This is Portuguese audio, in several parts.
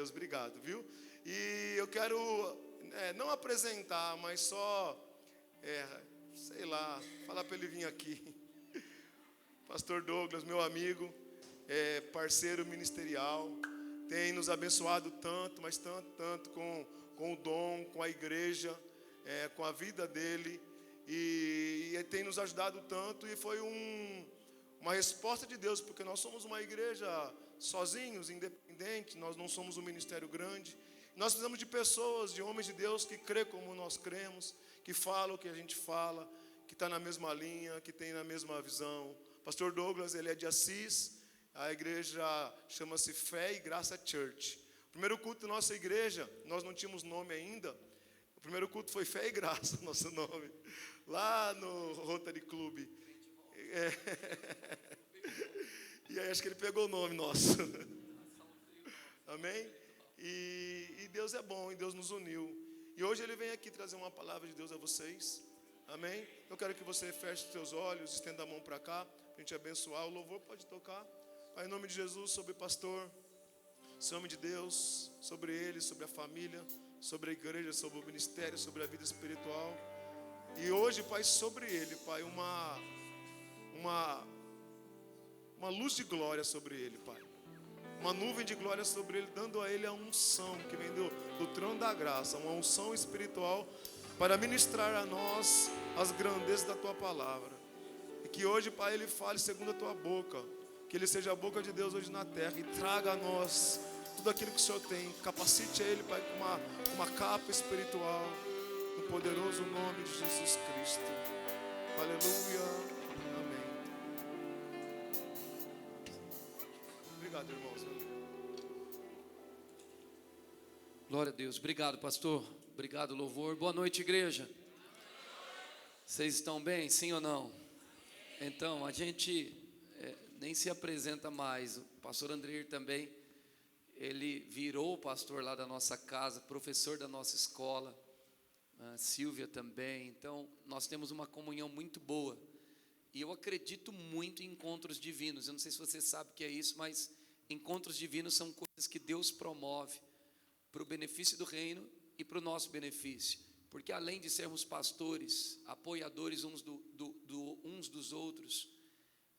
Deus, obrigado, viu? E eu quero não apresentar, mas só, sei lá, falar para ele vir aqui. Pastor Douglas, meu amigo, parceiro ministerial, tem nos abençoado tanto, mas tanto com o dom, com a igreja, com a vida dele, e tem nos ajudado tanto, e foi uma resposta de Deus, porque nós somos uma igreja sozinhos, independente, nós não somos um ministério grande, nós precisamos de pessoas, de homens de Deus que crê como nós cremos, que falam o que a gente fala, que está na mesma linha, que tem na mesma visão. Pastor Douglas, ele é de Assis, a igreja chama-se Fé e Graça Church. O primeiro culto da nossa igreja, nós não tínhamos nome ainda, o primeiro culto foi Fé e Graça, nosso nome, lá no Rotary Club. E aí acho que ele pegou o nome nosso. Amém? E Deus é bom, e Deus nos uniu. E hoje ele vem aqui trazer uma palavra de Deus a vocês. Amém? Eu quero que você feche os seus olhos, estenda a mão para cá, para a gente abençoar. O louvor pode tocar. Pai, em nome de Jesus, sobre o pastor, Senhor homem de Deus, sobre ele, sobre a família, sobre a igreja, sobre o ministério, sobre a vida espiritual. E hoje, Pai, sobre ele, Pai, uma luz de glória sobre ele, Pai. Uma nuvem de glória sobre ele, dando a ele a unção que vem do trono da graça, uma unção espiritual para ministrar a nós as grandezas da Tua palavra. E que hoje, Pai, Ele fale segundo a Tua boca, que Ele seja a boca de Deus hoje na terra e traga a nós tudo aquilo que o Senhor tem. Capacite Ele, Pai, com uma capa espiritual, no poderoso nome de Jesus Cristo. Aleluia. Obrigado, irmãos. Glória a Deus. Obrigado, pastor. Obrigado, louvor. Boa noite, igreja. Vocês estão bem? Sim ou não? Então, a gente nem se apresenta mais. O pastor Andrei também, ele virou o pastor lá da nossa casa, professor da nossa escola. A Silvia também. Então, nós temos uma comunhão muito boa. E eu acredito muito em encontros divinos. Eu não sei se você sabe o que é isso, mas encontros divinos são coisas que Deus promove para o benefício do reino e para o nosso benefício. Porque além de sermos pastores, apoiadores uns dos outros,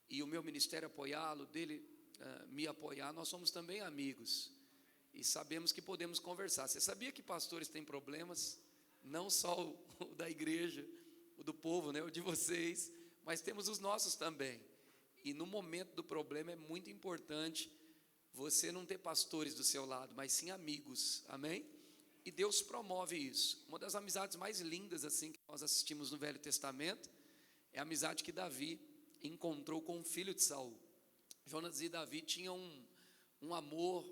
e o meu ministério apoiá-lo, dele me apoiar, nós somos também amigos. E sabemos que podemos conversar. Você sabia que pastores têm problemas? Não só o da igreja, o do povo, né, o de vocês, mas temos os nossos também. E no momento do problema é muito importante você não ter pastores do seu lado, mas sim amigos, amém? E Deus promove isso. Uma das amizades mais lindas assim que nós assistimos no Velho Testamento é a amizade que Davi encontrou com o filho de Saul. Jonas e Davi tinham um amor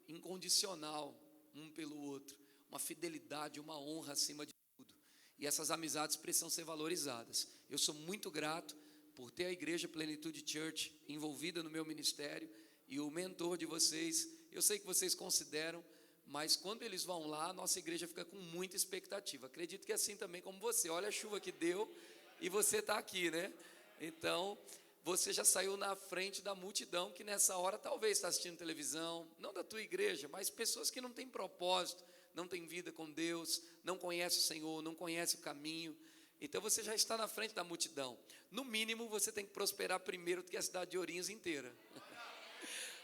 incondicional um pelo outro, uma fidelidade, uma honra acima de tudo. E essas amizades precisam ser valorizadas. Eu sou muito grato por ter a Igreja Plenitude Church envolvida no meu ministério e o mentor de vocês. Eu sei que vocês consideram, mas quando eles vão lá, a nossa igreja fica com muita expectativa. Acredito que é assim também como você. Olha a chuva que deu e você está aqui, né? Então, você já saiu na frente da multidão que nessa hora talvez está assistindo televisão, não da tua igreja, mas pessoas que não têm propósito, não têm vida com Deus, não conhecem o Senhor, não conhecem o caminho. Então você já está na frente da multidão. No mínimo você tem que prosperar primeiro do que a cidade de Ourinhos inteira.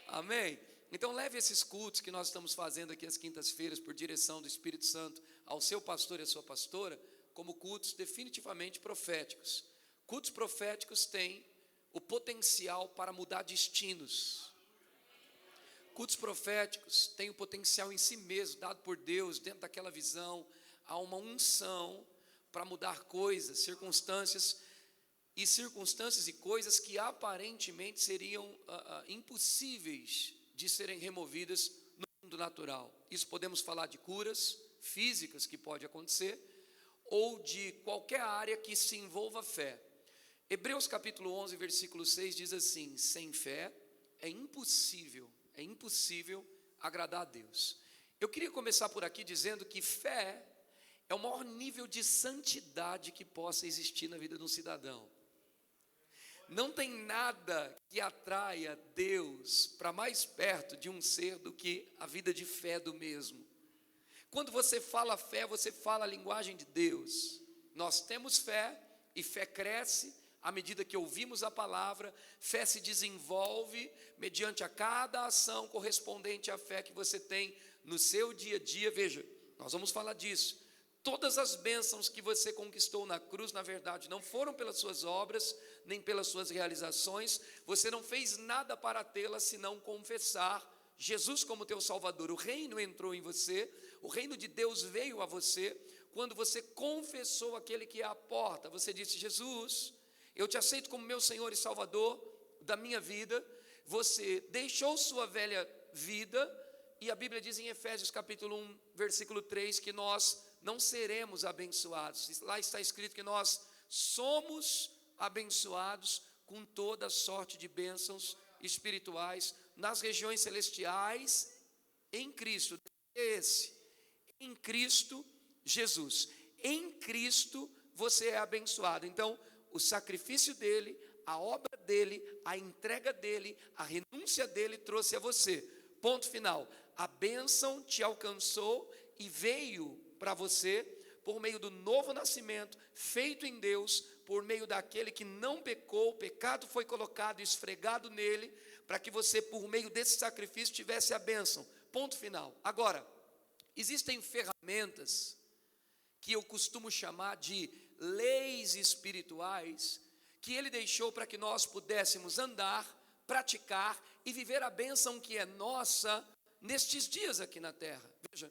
Amém? Então leve esses cultos que nós estamos fazendo aqui às quintas-feiras por direção do Espírito Santo ao seu pastor e à sua pastora como cultos definitivamente proféticos. Cultos proféticos têm o potencial para mudar destinos. Cultos proféticos têm o potencial em si mesmo, dado por Deus, dentro daquela visão, há uma unção para mudar coisas, circunstâncias e coisas que aparentemente seriam impossíveis de serem removidas no mundo natural. Isso podemos falar de curas físicas que pode acontecer, ou de qualquer área que se envolva fé. Hebreus capítulo 11, versículo 6 diz assim: sem fé é impossível agradar a Deus. Eu queria começar por aqui dizendo que fé é o maior nível de santidade que possa existir na vida de um cidadão. Não tem nada que atraia Deus para mais perto de um ser do que a vida de fé do mesmo. Quando você fala fé, você fala a linguagem de Deus. Nós temos fé e fé cresce à medida que ouvimos a palavra. Fé se desenvolve mediante a cada ação correspondente à fé que você tem no seu dia a dia. Veja, nós vamos falar disso. Todas as bênçãos que você conquistou na cruz, na verdade, não foram pelas suas obras, nem pelas suas realizações. Você não fez nada para tê-las, senão confessar Jesus como teu Salvador. O reino entrou em você, o reino de Deus veio a você, quando você confessou aquele que é a porta. Você disse: Jesus, eu te aceito como meu Senhor e Salvador da minha vida. Você deixou sua velha vida, e a Bíblia diz em Efésios capítulo 1, versículo 3, que nós não seremos abençoados. Lá está escrito que nós somos abençoados com toda sorte de bênçãos espirituais nas regiões celestiais em Cristo. Em Cristo Jesus. Em Cristo você é abençoado. Então, o sacrifício dele, a obra dele, a entrega dele, a renúncia dele trouxe a você. Ponto final. A bênção te alcançou e veio para você por meio do novo nascimento, feito em Deus, por meio daquele que não pecou. O pecado foi colocado, esfregado nele, para que você, por meio desse sacrifício, tivesse a bênção. Ponto final. Agora, existem ferramentas que eu costumo chamar de leis espirituais, que ele deixou para que nós pudéssemos andar, praticar e viver a bênção que é nossa nestes dias aqui na terra. Veja,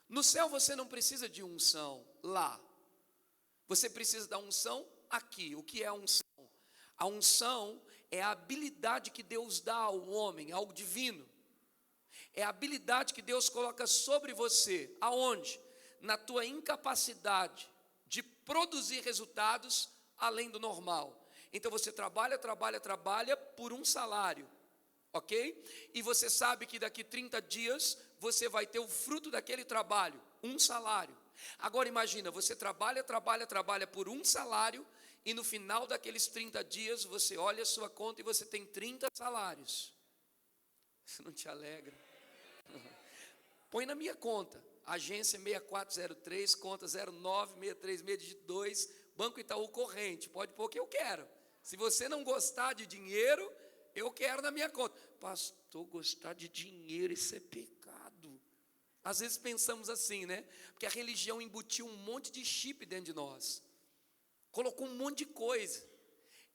no céu você não precisa de unção lá, você precisa da unção aqui. O que é a unção? A unção é a habilidade que Deus dá ao homem, ao divino. É a habilidade que Deus coloca sobre você. Aonde? Na tua incapacidade de produzir resultados além do normal. Então você trabalha por um salário, ok? E você sabe que daqui 30 dias você vai ter o fruto daquele trabalho, um salário. Agora imagina, você trabalha por um salário, e no final daqueles 30 dias você olha a sua conta e você tem 30 salários. Isso não te alegra? Põe na minha conta, agência 6403, conta 09636, dígito 2, Banco Itaú corrente, pode pôr o que eu quero. Se você não gostar de dinheiro, eu quero na minha conta. Pastor, gostar de dinheiro, isso é pecado. Às vezes pensamos assim, né? Porque a religião embutiu um monte de chip dentro de nós, colocou um monte de coisa,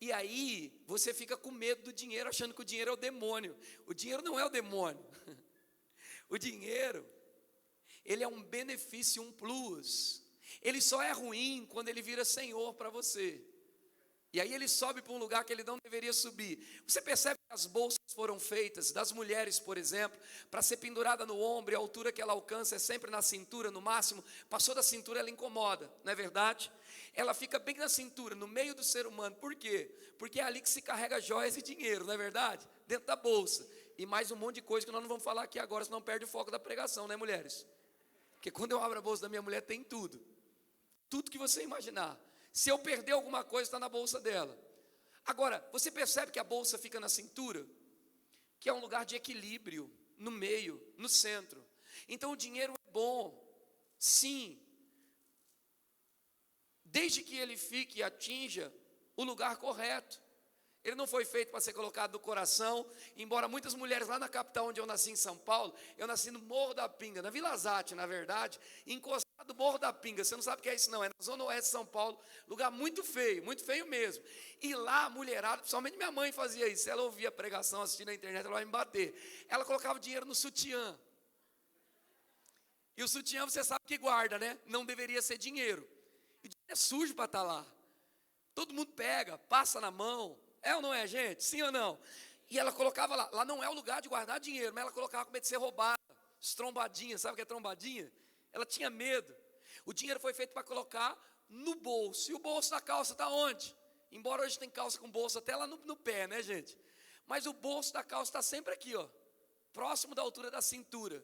e aí você fica com medo do dinheiro, achando que o dinheiro é o demônio. O dinheiro não é o demônio. O dinheiro, ele é um benefício, um plus. Ele só é ruim quando ele vira senhor para você. E aí ele sobe para um lugar que ele não deveria subir. Você percebe que as bolsas foram feitas, das mulheres, por exemplo, para ser pendurada no ombro, e a altura que ela alcança é sempre na cintura, no máximo. Passou da cintura, ela incomoda, não é verdade? Ela fica bem na cintura, no meio do ser humano. Por quê? Porque é ali que se carrega joias e dinheiro, não é verdade? Dentro da bolsa. E mais um monte de coisa que nós não vamos falar aqui agora, senão perde o foco da pregação, né, mulheres? Porque quando eu abro a bolsa da minha mulher, tem tudo. Tudo que você imaginar. Se eu perder alguma coisa, está na bolsa dela. Agora, você percebe que a bolsa fica na cintura? Que é um lugar de equilíbrio, no meio, no centro. Então o dinheiro é bom, sim, desde que ele fique e atinja o lugar correto. Ele não foi feito para ser colocado no coração. Embora muitas mulheres lá na capital onde eu nasci, em São Paulo, eu nasci no Morro da Pinga, na Vila Zate, na verdade, encostado no Morro da Pinga. Você não sabe o que é isso não, é na zona oeste de São Paulo, lugar muito feio mesmo. E lá a mulherada, principalmente minha mãe fazia isso. Ela ouvia a pregação, assistindo na internet, ela vai me bater. Ela colocava o dinheiro no sutiã. E o sutiã você sabe que guarda, né? Não deveria ser dinheiro. E o dinheiro é sujo para estar lá. Todo mundo pega, passa na mão. É ou não é, gente? Sim ou não? E ela colocava lá. Lá não é o lugar de guardar dinheiro, mas ela colocava com medo de ser roubada. Trombadinha, sabe o que é trombadinha? Ela tinha medo. O dinheiro foi feito para colocar no bolso. E o bolso da calça está onde? Embora hoje tem calça com bolso até lá no pé, né, gente? Mas o bolso da calça está sempre aqui, ó, próximo da altura da cintura.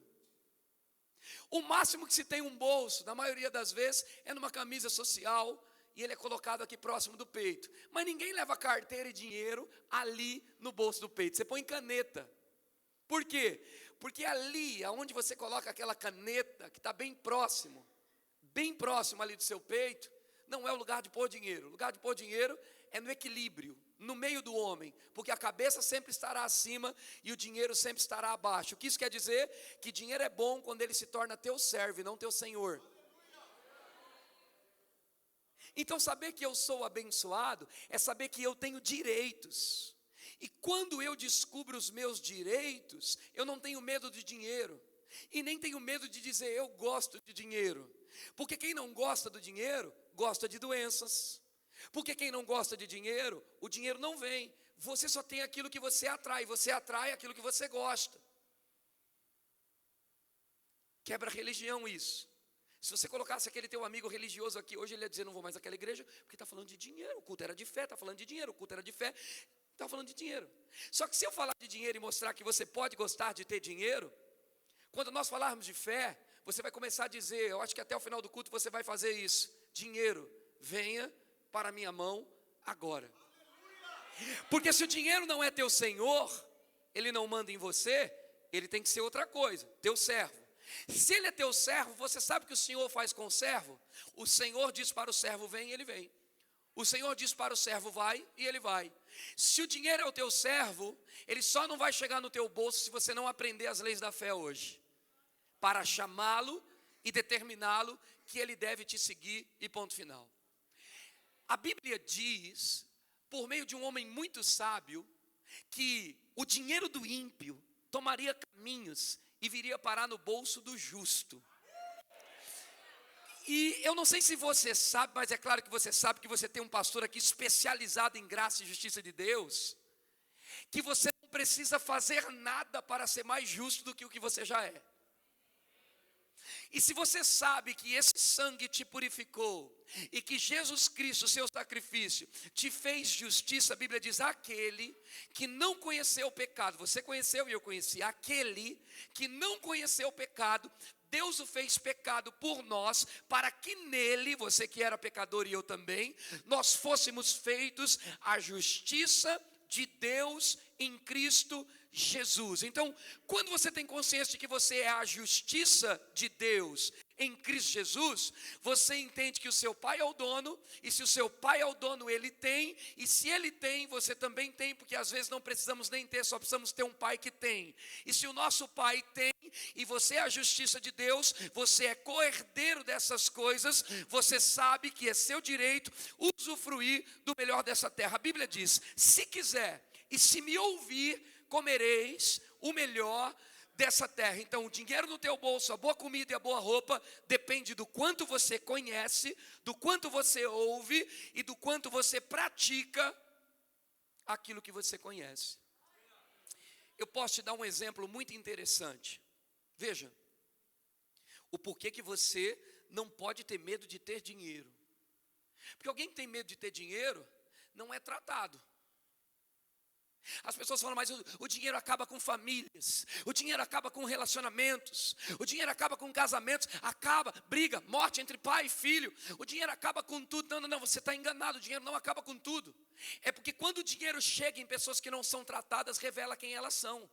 O máximo que se tem um bolso, na maioria das vezes, é numa camisa social. e ele é colocado aqui próximo do peito. Mas ninguém leva carteira e dinheiro ali no bolso do peito. Você põe caneta. Por quê? Porque ali, aonde você coloca aquela caneta, que está bem próximo ali do seu peito, não é o lugar de pôr dinheiro. O lugar de pôr dinheiro é no equilíbrio, no meio do homem, porque a cabeça sempre estará acima e o dinheiro sempre estará abaixo. O que isso quer dizer? Que dinheiro é bom quando ele se torna teu servo e não teu senhor. Então saber que eu sou abençoado é saber que eu tenho direitos. E quando eu descubro os meus direitos, eu não tenho medo de dinheiro. E nem tenho medo de dizer eu gosto de dinheiro. Porque quem não gosta do dinheiro, gosta de doenças. Porque quem não gosta de dinheiro, o dinheiro não vem. Você só tem aquilo que você atrai aquilo que você gosta. Quebra a religião isso. Se você colocasse aquele teu amigo religioso aqui, hoje ele ia dizer, não vou mais àquela igreja, porque está falando de dinheiro, o culto era de fé, está falando de dinheiro, o culto era de fé, está falando de dinheiro. Só que se eu falar de dinheiro e mostrar que você pode gostar de ter dinheiro, quando nós falarmos de fé, você vai começar a dizer, eu acho que até o final do culto você vai fazer isso, dinheiro, venha para a minha mão agora. Porque se o dinheiro não é teu senhor, ele não manda em você, ele tem que ser outra coisa, teu servo. Se ele é teu servo, você sabe o que o Senhor faz com o servo? O Senhor diz para o servo, vem, e ele vem. O Senhor diz para o servo, vai, e ele vai. Se o dinheiro é o teu servo, ele só não vai chegar no teu bolso se você não aprender as leis da fé hoje. Para chamá-lo e determiná-lo que ele deve te seguir e ponto final. A Bíblia diz, por meio de um homem muito sábio, que o dinheiro do ímpio tomaria caminhos e viria parar no bolso do justo. E eu não sei se você sabe, mas é claro que você sabe que você tem um pastor aqui especializado em graça e justiça de Deus, que você não precisa fazer nada para ser mais justo do que o que você já é. E se você sabe que esse sangue te purificou e que Jesus Cristo, seu sacrifício, te fez justiça, a Bíblia diz, aquele que não conheceu o pecado, você conheceu e eu conheci, aquele que não conheceu o pecado, Deus o fez pecado por nós, para que nele, você que era pecador e eu também, nós fôssemos feitos a justiça de Deus em Cristo Jesus. Então, quando você tem consciência de que você é a justiça de Deus em Cristo Jesus, você entende que o seu pai é o dono, e se o seu pai é o dono, ele tem, e se ele tem, você também tem, porque às vezes não precisamos nem ter, só precisamos ter um pai que tem. E se o nosso pai tem, e você é a justiça de Deus, você é co-herdeiro dessas coisas, você sabe que é seu direito usufruir do melhor dessa terra. A Bíblia diz, se quiser, e se me ouvir, comereis o melhor dessa terra. Então o dinheiro no teu bolso, a boa comida e a boa roupa depende do quanto você conhece, do quanto você ouve e do quanto você pratica aquilo que você conhece. Eu posso te dar um exemplo muito interessante. Veja, o porquê que você não pode ter medo de ter dinheiro. Porque alguém que tem medo de ter dinheiro não é tratado. As pessoas falam, mas o dinheiro acaba com famílias, o dinheiro acaba com relacionamentos, o dinheiro acaba com casamentos, acaba, briga, morte entre pai e filho, o dinheiro acaba com tudo. Não, você está enganado, o dinheiro não acaba com tudo. É porque quando o dinheiro chega em pessoas que não são tratadas, revela quem elas são.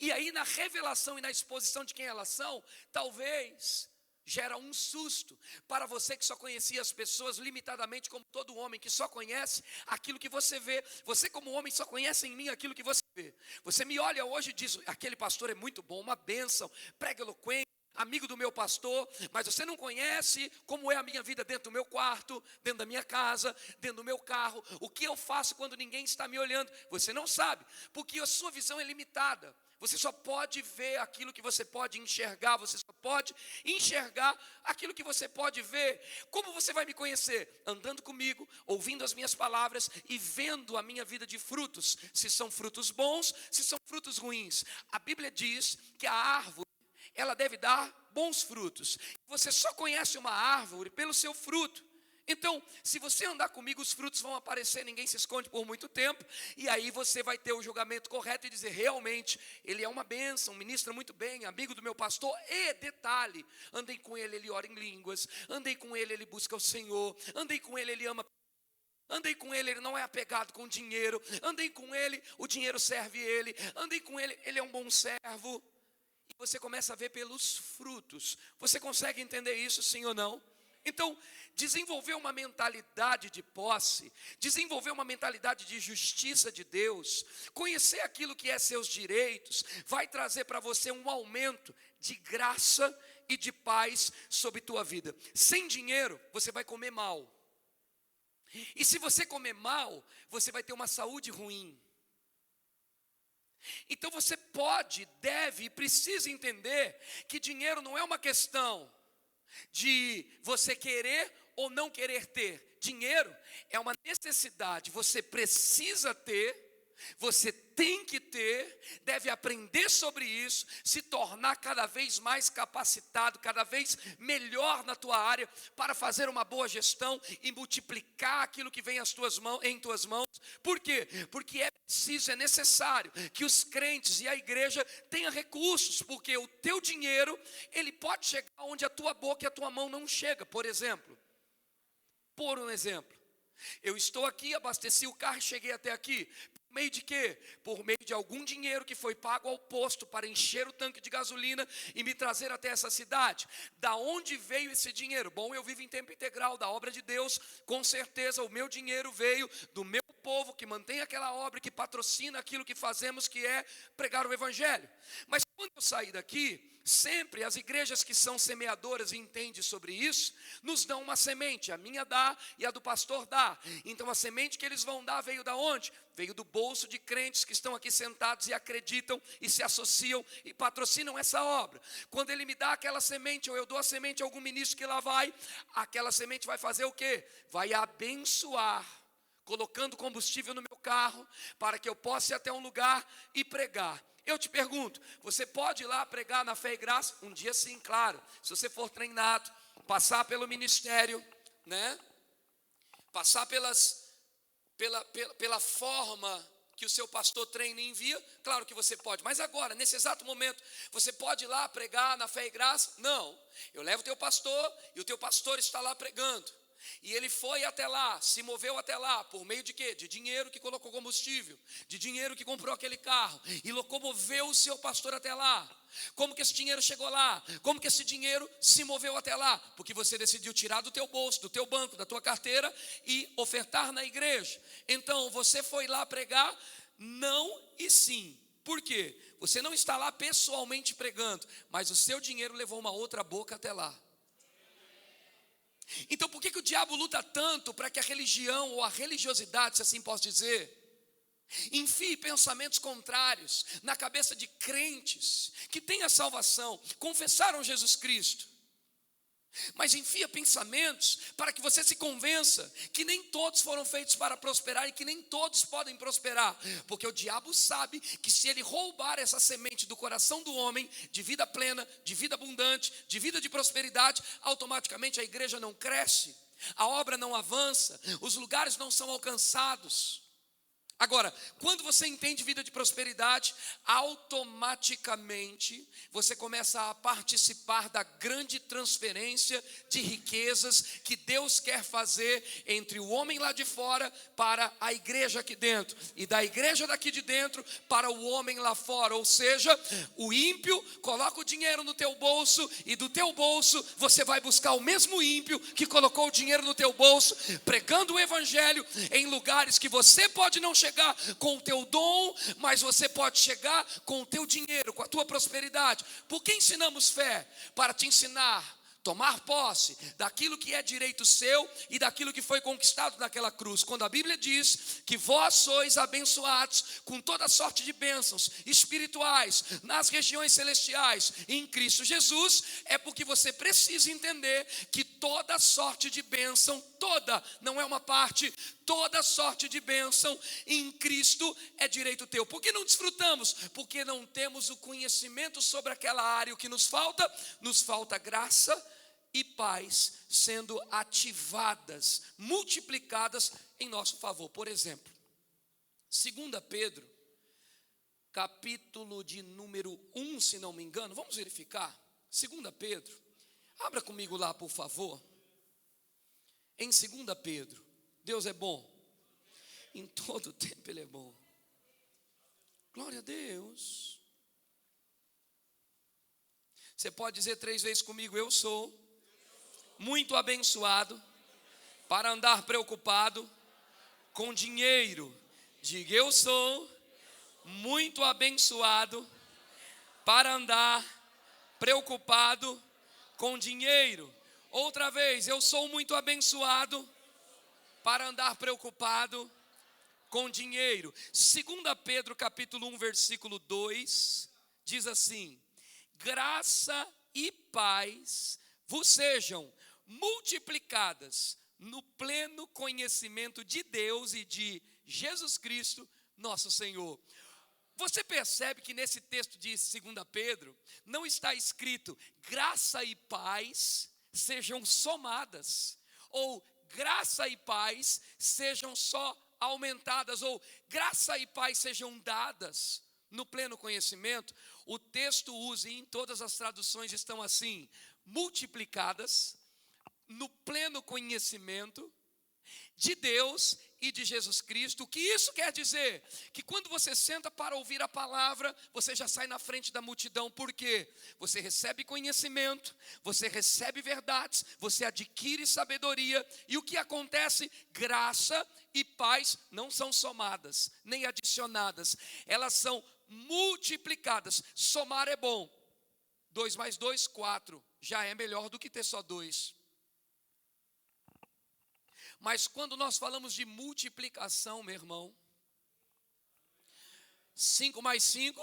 E aí na revelação e na exposição de quem elas são, talvez gera um susto para você que só conhecia as pessoas limitadamente, como todo homem que só conhece aquilo que você vê. Você como homem só conhece em mim aquilo que você vê. Você me olha hoje e diz, aquele pastor é muito bom, uma bênção, prega eloquente, amigo do meu pastor, mas você não conhece como é a minha vida dentro do meu quarto, dentro da minha casa, dentro do meu carro, o que eu faço quando ninguém está me olhando. Você não sabe, porque a sua visão é limitada. Você só pode ver aquilo que você pode enxergar, você só pode enxergar aquilo que você pode ver. Como você vai me conhecer? Andando comigo, ouvindo as minhas palavras e vendo a minha vida de frutos, se são frutos bons, se são frutos ruins. A Bíblia diz que a árvore, ela deve dar bons frutos. Você só conhece uma árvore pelo seu fruto. Então, se você andar comigo, os frutos vão aparecer, ninguém se esconde por muito tempo, e aí você vai ter o julgamento correto e dizer, realmente, ele é uma bênção, ministra muito bem, amigo do meu pastor, e detalhe, andei com ele, ele ora em línguas, andei com ele, ele busca o Senhor, andei com ele ama, andei com ele não é apegado com dinheiro, andei com ele, o dinheiro serve ele, andei com ele é um bom servo, e você começa a ver pelos frutos. Você consegue entender isso, sim ou não? Então, desenvolver uma mentalidade de posse, desenvolver uma mentalidade de justiça de Deus, conhecer aquilo que é seus direitos, vai trazer para você um aumento de graça e de paz sobre tua vida. Sem dinheiro, você vai comer mal. E se você comer mal, você vai ter uma saúde ruim. Então você pode, deve e precisa entender que dinheiro não é uma questão de você querer ou não querer ter. Dinheiro é uma necessidade, você precisa ter, você tem que ter, deve aprender sobre isso, se tornar cada vez mais capacitado, cada vez melhor na tua área, para fazer uma boa gestão e multiplicar aquilo que vem em tuas mãos. Por quê? Porque é preciso, é necessário que os crentes e a igreja tenham recursos, porque o teu dinheiro, ele pode chegar onde a tua boca e a tua mão não chega. Por exemplo, eu estou aqui, abasteci o carro e cheguei até aqui. Por meio de quê? Por meio de algum dinheiro que foi pago ao posto para encher o tanque de gasolina e me trazer até essa cidade. Da onde veio esse dinheiro? Bom, eu vivo em tempo integral da obra de Deus, com certeza o meu dinheiro veio do meu povo que mantém aquela obra, que patrocina aquilo que fazemos, que é pregar o evangelho. Mas quando eu sair daqui, sempre as igrejas que são semeadoras e entendem sobre isso, nos dão uma semente, a minha dá e a do pastor dá. Então a semente que eles vão dar veio da onde? Veio do bolso de crentes que estão aqui sentados e acreditam e se associam e patrocinam essa obra. Quando ele me dá aquela semente, ou eu dou a semente a algum ministro que lá vai, aquela semente vai fazer o quê? Vai abençoar, colocando combustível no meu carro, para que eu possa ir até um lugar e pregar. Eu te pergunto, você pode ir lá pregar na Fé e Graça? Um dia sim, claro, se você for treinado, passar pelo ministério, né? Passar pela forma que o seu pastor treina e envia, claro que você pode. Mas agora, nesse exato momento, você pode ir lá pregar na Fé e Graça? Não, eu levo o teu pastor e o teu pastor está lá pregando. E ele foi até lá, se moveu até lá, por meio de quê? De dinheiro que colocou combustível, de dinheiro que comprou aquele carro, e locomoveu o seu pastor até lá. Como que esse dinheiro chegou lá? Como que esse dinheiro se moveu até lá? Porque você decidiu tirar do teu bolso, do teu banco, da tua carteira e ofertar na igreja. Então você foi lá pregar, não e sim. Por quê? Você não está lá pessoalmente pregando, mas o seu dinheiro levou uma outra boca até lá. Então por que o diabo luta tanto para que a religião ou a religiosidade, se assim posso dizer, enfie pensamentos contrários na cabeça de crentes que têm a salvação, confessaram Jesus Cristo, mas enfia pensamentos para que você se convença que nem todos foram feitos para prosperar e que nem todos podem prosperar, porque o diabo sabe que se ele roubar essa semente do coração do homem, de vida plena, de vida abundante, de vida de prosperidade, automaticamente a igreja não cresce, a obra não avança, os lugares não são alcançados. Agora, quando você entende vida de prosperidade, automaticamente você começa a participar da grande transferência de riquezas que Deus quer fazer entre o homem lá de fora para a igreja aqui dentro, e da igreja daqui de dentro para o homem lá fora. Ou seja, o ímpio coloca o dinheiro no teu bolso, e do teu bolso você vai buscar o mesmo ímpio que colocou o dinheiro no teu bolso, pregando o evangelho em lugares que você pode não chegar com o teu dom, mas você pode chegar com o teu dinheiro, com a tua prosperidade. Por que ensinamos fé? Para te ensinar, tomar posse daquilo que é direito seu e daquilo que foi conquistado naquela cruz. Quando a Bíblia diz que vós sois abençoados com toda sorte de bênçãos espirituais nas regiões celestiais em Cristo Jesus, é porque você precisa entender que toda sorte de bênção, toda, não é uma parte, toda sorte de bênção em Cristo é direito teu. Por que não desfrutamos? Porque não temos o conhecimento sobre aquela área. O que nos falta? Nos falta graça e paz sendo ativadas, multiplicadas em nosso favor. Por exemplo, 2 Pedro, capítulo de número 1, se não me engano, vamos verificar. 2 Pedro, abra comigo lá, por favor. Em 2 Pedro, Deus é bom, em todo tempo Ele é bom. Glória a Deus. Você pode dizer 3 vezes comigo: eu sou muito abençoado para andar preocupado com dinheiro. Diga: eu sou muito abençoado para andar preocupado com dinheiro. Outra vez: eu sou muito abençoado para andar preocupado com dinheiro. 2 Pedro capítulo 1, versículo 2, diz assim: graça e paz vos sejam multiplicadas no pleno conhecimento de Deus e de Jesus Cristo, nosso Senhor. Você percebe que nesse texto de 2 Pedro, não está escrito graça e paz sejam somadas, ou graça e paz sejam só aumentadas, ou graça e paz sejam dadas no pleno conhecimento. O texto usa, e em todas as traduções estão assim: multiplicadas no pleno conhecimento de Deus e de Jesus Cristo. O que isso quer dizer? Que quando você senta para ouvir a palavra, você já sai na frente da multidão. Por quê? Você recebe conhecimento, você recebe verdades, você adquire sabedoria. E o que acontece? Graça e paz não são somadas, nem adicionadas. Elas são multiplicadas. Somar é bom. 2 mais 2, 4. Já é melhor do que ter só 2. Mas quando nós falamos de multiplicação, meu irmão, 5 mais 5,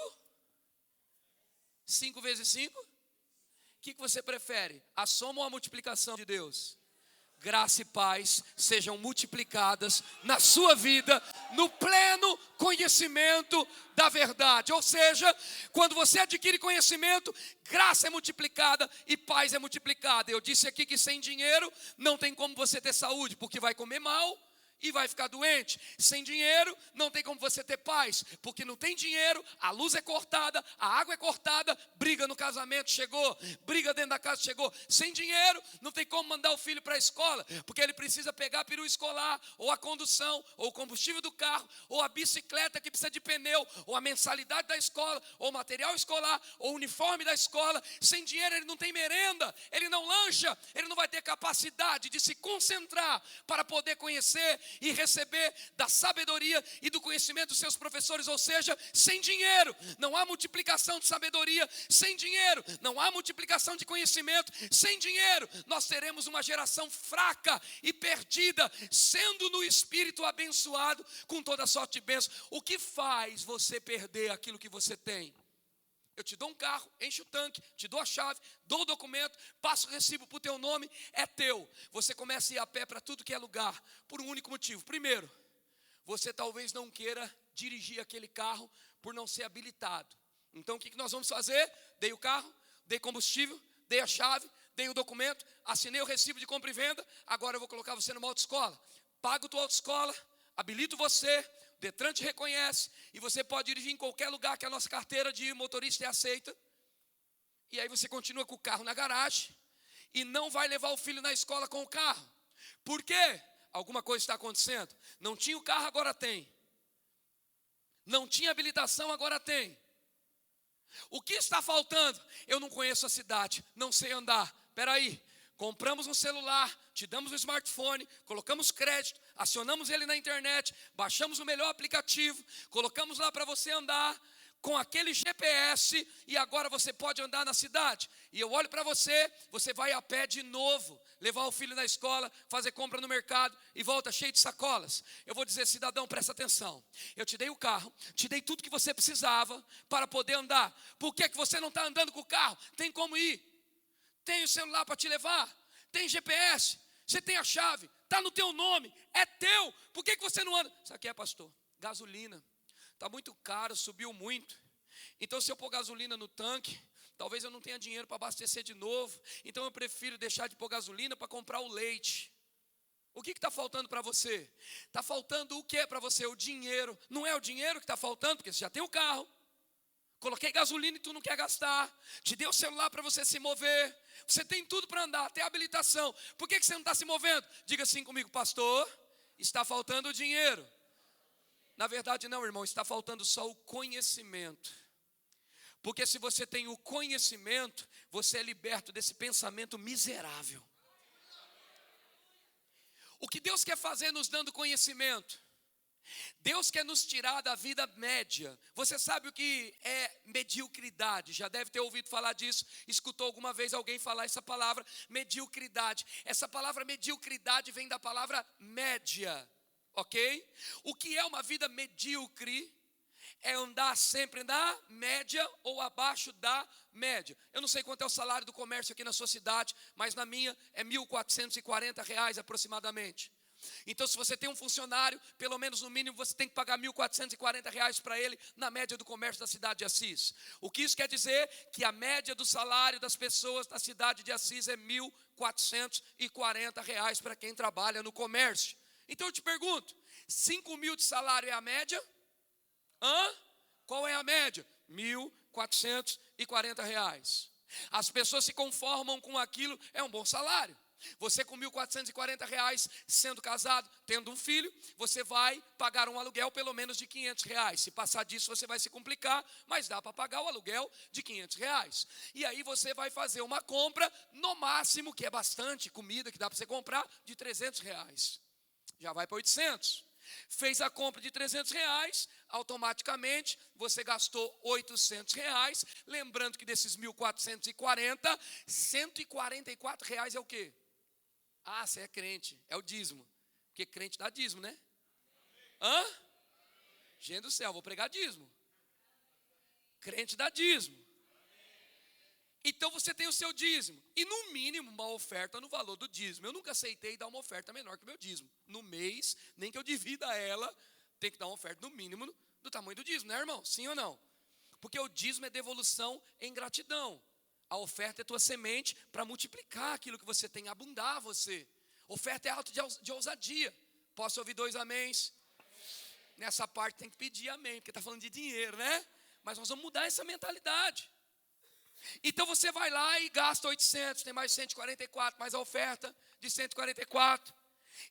5 vezes 5, o que você prefere? A soma ou a multiplicação de Deus? Graça e paz sejam multiplicadas na sua vida, no pleno conhecimento da verdade. Ou seja, quando você adquire conhecimento, graça é multiplicada e paz é multiplicada. Eu disse aqui que sem dinheiro não tem como você ter saúde, porque vai comer mal e vai ficar doente. Sem dinheiro não tem como você ter paz, porque não tem dinheiro, a luz é cortada, a água é cortada, briga no casamento chegou, briga dentro da casa chegou. Sem dinheiro não tem como mandar o filho para a escola, porque ele precisa pegar a perua escolar, ou a condução, ou o combustível do carro, ou a bicicleta que precisa de pneu, ou a mensalidade da escola, ou o material escolar, ou o uniforme da escola. Sem dinheiro ele não tem merenda, ele não lancha, ele não vai ter capacidade de se concentrar para poder conhecer e receber da sabedoria e do conhecimento dos seus professores. Ou seja, sem dinheiro não há multiplicação de sabedoria, sem dinheiro não há multiplicação de conhecimento, sem dinheiro nós teremos uma geração fraca e perdida, sendo no espírito abençoado com toda sorte de bênção. O que faz você perder aquilo que você tem? Eu te dou um carro, enche o tanque, te dou a chave, dou o documento, passo o recibo para o teu nome, é teu. Você começa a ir a pé para tudo que é lugar, por um único motivo. Primeiro, você talvez não queira dirigir aquele carro por não ser habilitado. Então o que nós vamos fazer? Dei o carro, dei combustível, dei a chave, dei o documento, assinei o recibo de compra e venda, agora eu vou colocar você numa autoescola. Pago tua autoescola, habilito você, o Detran te reconhece e você pode dirigir em qualquer lugar que a nossa carteira de motorista é aceita. E aí você continua com o carro na garagem e não vai levar o filho na escola com o carro. Por quê? Alguma coisa está acontecendo. Não tinha o carro, agora tem. Não tinha habilitação, agora tem. O que está faltando? Eu não conheço a cidade, não sei andar. Espera aí. Compramos um celular, te damos um smartphone, colocamos crédito, acionamos ele na internet, baixamos o melhor aplicativo, colocamos lá para você andar com aquele GPS e agora você pode andar na cidade. E eu olho para você, você vai a pé de novo, levar o filho na escola, fazer compra no mercado e volta cheio de sacolas. Eu vou dizer: cidadão, presta atenção. Eu te dei o carro, te dei tudo que você precisava para poder andar. Por que você não está andando com o carro? Tem como ir. Tem o celular para te levar, tem GPS, você tem a chave, está no teu nome, é teu. Por que você não anda? Sabe o que é, pastor? Gasolina, está muito caro, subiu muito. Então se eu pôr gasolina no tanque, talvez eu não tenha dinheiro para abastecer de novo, então eu prefiro deixar de pôr gasolina para comprar o leite. O que está faltando para você? Está faltando o que para você? O dinheiro. Não é o dinheiro que está faltando, porque você já tem o carro. Coloquei gasolina e tu não quer gastar. Te dei o celular para você se mover. Você tem tudo para andar, até habilitação. Por que você não está se movendo? Diga assim comigo, pastor, está faltando o dinheiro. Na verdade não, irmão, está faltando só o conhecimento. Porque se você tem o conhecimento, você é liberto desse pensamento miserável. O que Deus quer fazer nos dando conhecimento? Deus quer nos tirar da vida média. Você sabe o que é mediocridade? Já deve ter ouvido falar disso. Escutou alguma vez alguém falar essa palavra, mediocridade. Essa palavra mediocridade vem da palavra média, ok? O que é uma vida medíocre? É andar sempre na média ou abaixo da média. Eu não sei quanto é o salário do comércio aqui na sua cidade, mas na minha é R$ 1.440 aproximadamente. Então, se você tem um funcionário, pelo menos no mínimo você tem que pagar R$ 1.440 para ele, na média do comércio da cidade de Assis. O que isso quer dizer? Que a média do salário das pessoas da cidade de Assis é R$ 1.440 para quem trabalha no comércio. Então eu te pergunto, 5 mil de salário é a média? Qual é a média? R$ 1.440. As pessoas se conformam com aquilo, é um bom salário. Você com R$ 1.440, sendo casado, tendo um filho, você vai pagar um aluguel pelo menos de R$ 500. Se passar disso, você vai se complicar, mas dá para pagar o aluguel de R$ 500. E aí você vai fazer uma compra, no máximo, que é bastante comida, que dá para você comprar, de R$ 300. Já vai para 800. Fez a compra de R$ 300, automaticamente você gastou R$ 800. Lembrando que desses 1.440, R$ 144 é o quê? Você é crente, é o dízimo. Porque crente dá dízimo, né? Gente do céu, vou pregar dízimo. Crente dá dízimo. Então você tem o seu dízimo. E no mínimo uma oferta no valor do dízimo. Eu nunca aceitei dar uma oferta menor que o meu dízimo. No mês, nem que eu divida ela, tem que dar uma oferta no mínimo do tamanho do dízimo, né, irmão? Sim ou não? Porque o dízimo é devolução em gratidão. A oferta é tua semente para multiplicar aquilo que você tem, abundar você. Oferta é ato de ousadia. Posso ouvir 2 améns? Nessa parte tem que pedir amém, porque está falando de dinheiro, né? Mas nós vamos mudar essa mentalidade. Então você vai lá e gasta 800, tem mais 144, mais a oferta de 144.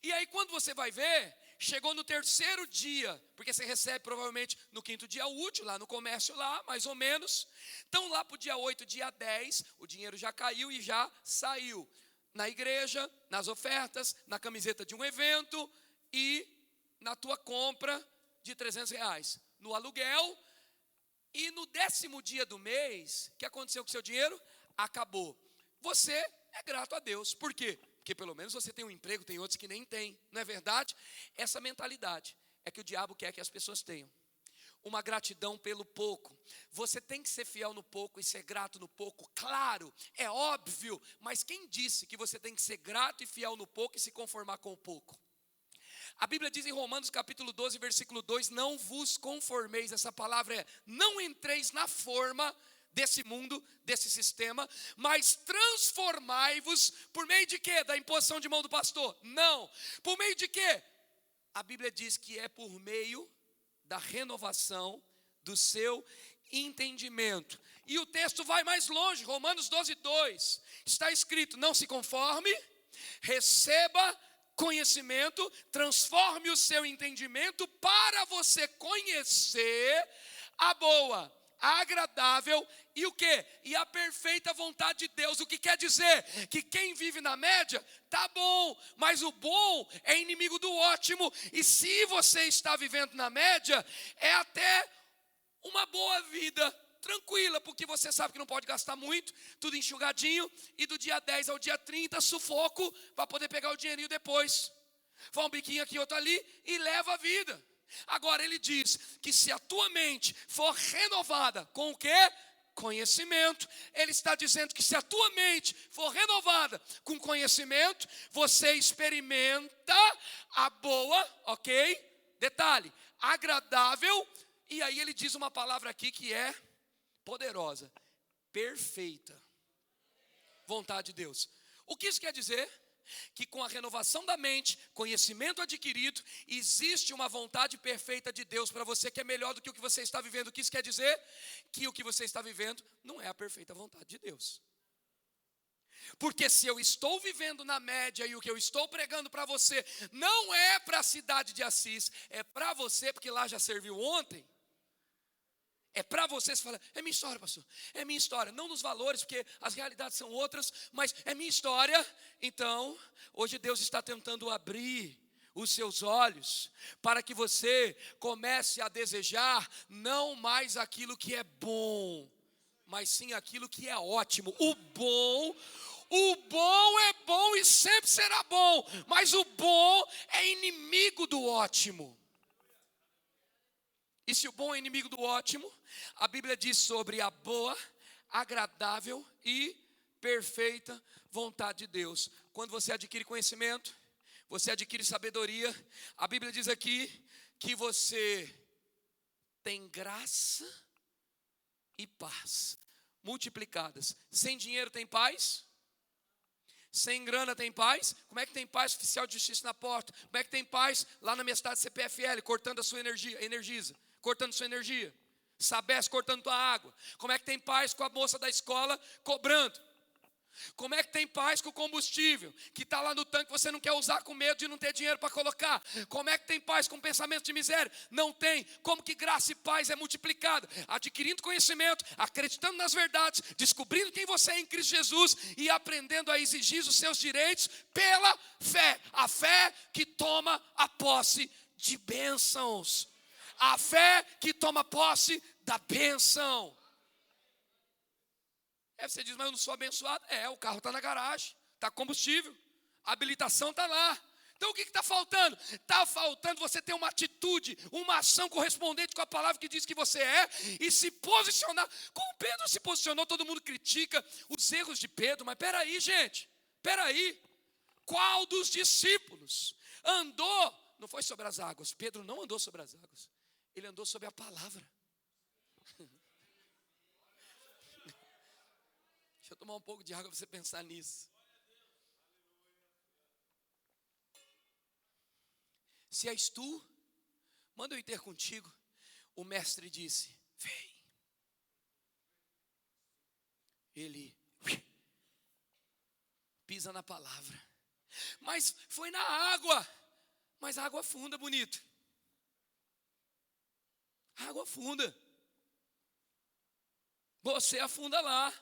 E aí quando você vai ver, chegou no 3º dia, porque você recebe provavelmente no 5º dia útil, lá no comércio lá, mais ou menos. Então lá para o dia 8, dia 10, o dinheiro já caiu e já saiu. Na igreja, nas ofertas, na camiseta de um evento e na tua compra de R$ 300. No aluguel. E no 10º dia do mês, o que aconteceu com o seu dinheiro? Acabou. Você é grato a Deus. Por quê? Porque pelo menos você tem um emprego, tem outros que nem têm. Não é verdade? Essa mentalidade é que o diabo quer que as pessoas tenham. Uma gratidão pelo pouco. Você tem que ser fiel no pouco e ser grato no pouco. Claro, é óbvio. Mas quem disse que você tem que ser grato e fiel no pouco e se conformar com o pouco? A Bíblia diz em Romanos capítulo 12, versículo 2, não vos conformeis, essa palavra é, não entreis na forma desse mundo, desse sistema, mas transformai-vos por meio de quê? Da imposição de mão do pastor? Não. Por meio de quê? A Bíblia diz que é por meio da renovação do seu entendimento. E o texto vai mais longe, Romanos 12, 2, está escrito, não se conforme, receba conhecimento, transforme o seu entendimento para você conhecer a boa, a agradável e o quê? E a perfeita vontade de Deus. O que quer dizer? Que quem vive na média, tá bom, mas o bom é inimigo do ótimo. E se você está vivendo na média, é até uma boa vida, tranquila, porque você sabe que não pode gastar muito, tudo enxugadinho, e do dia 10 ao dia 30, sufoco, para poder pegar o dinheirinho depois. Faz um biquinho aqui, outro ali, e leva a vida. Agora ele diz que se a tua mente for renovada com o quê? Conhecimento. Ele está dizendo que se a tua mente for renovada com conhecimento, você experimenta a boa, ok? Detalhe, agradável, e aí ele diz uma palavra aqui que é poderosa, perfeita vontade de Deus. O que isso quer dizer? Que com a renovação da mente, conhecimento adquirido, existe uma vontade perfeita de Deus para você, que é melhor do que o que você está vivendo. O que isso quer dizer? Que o que você está vivendo não é a perfeita vontade de Deus. Porque se eu estou vivendo na média e o que eu estou pregando para você não é para a cidade de Assis, é para você, porque lá já serviu ontem. É para você, você fala, é minha história, pastor, é minha história. Não nos valores, porque as realidades são outras, mas é minha história. Então, hoje Deus está tentando abrir os seus olhos, para que você comece a desejar não mais aquilo que é bom, mas sim aquilo que é ótimo. O bom é bom e sempre será bom, mas o bom é inimigo do ótimo. E se o bom é inimigo do ótimo, a Bíblia diz sobre a boa, agradável e perfeita vontade de Deus. Quando você adquire conhecimento, você adquire sabedoria, a Bíblia diz aqui que você tem graça e paz multiplicadas. Sem dinheiro tem paz? Sem grana tem paz? Como é que tem paz oficial de justiça na porta? Como é que tem paz lá na minha cidade CPFL, cortando a sua energia, Energisa, cortando sua energia? Sabesp cortando tua água. Como é que tem paz com a moça da escola cobrando? Como é que tem paz com o combustível que está lá no tanque, você não quer usar com medo de não ter dinheiro para colocar? Como é que tem paz com pensamento de miséria? Não tem. Como que graça e paz é multiplicada? Adquirindo conhecimento, acreditando nas verdades, descobrindo quem você é em Cristo Jesus e aprendendo a exigir os seus direitos pela fé. A fé que toma a posse de bênçãos. A fé que toma posse da bênção. Você diz, mas eu não sou abençoado. O carro está na garagem, está combustível, a habilitação está lá. Então o que está faltando? Está faltando você ter uma atitude, uma ação correspondente com a palavra que diz que você é e se posicionar. Como Pedro se posicionou, todo mundo critica os erros de Pedro, mas peraí, gente, peraí. Qual dos discípulos andou, não foi sobre as águas, Pedro não andou sobre as águas, ele andou sobre a palavra. Deixa eu tomar um pouco de água para você pensar nisso. Se és tu, manda eu ir ter contigo. O mestre disse, vem. Ele pisa na palavra. Mas foi na água. Mas a água funda, bonito. A água funda. Você afunda lá.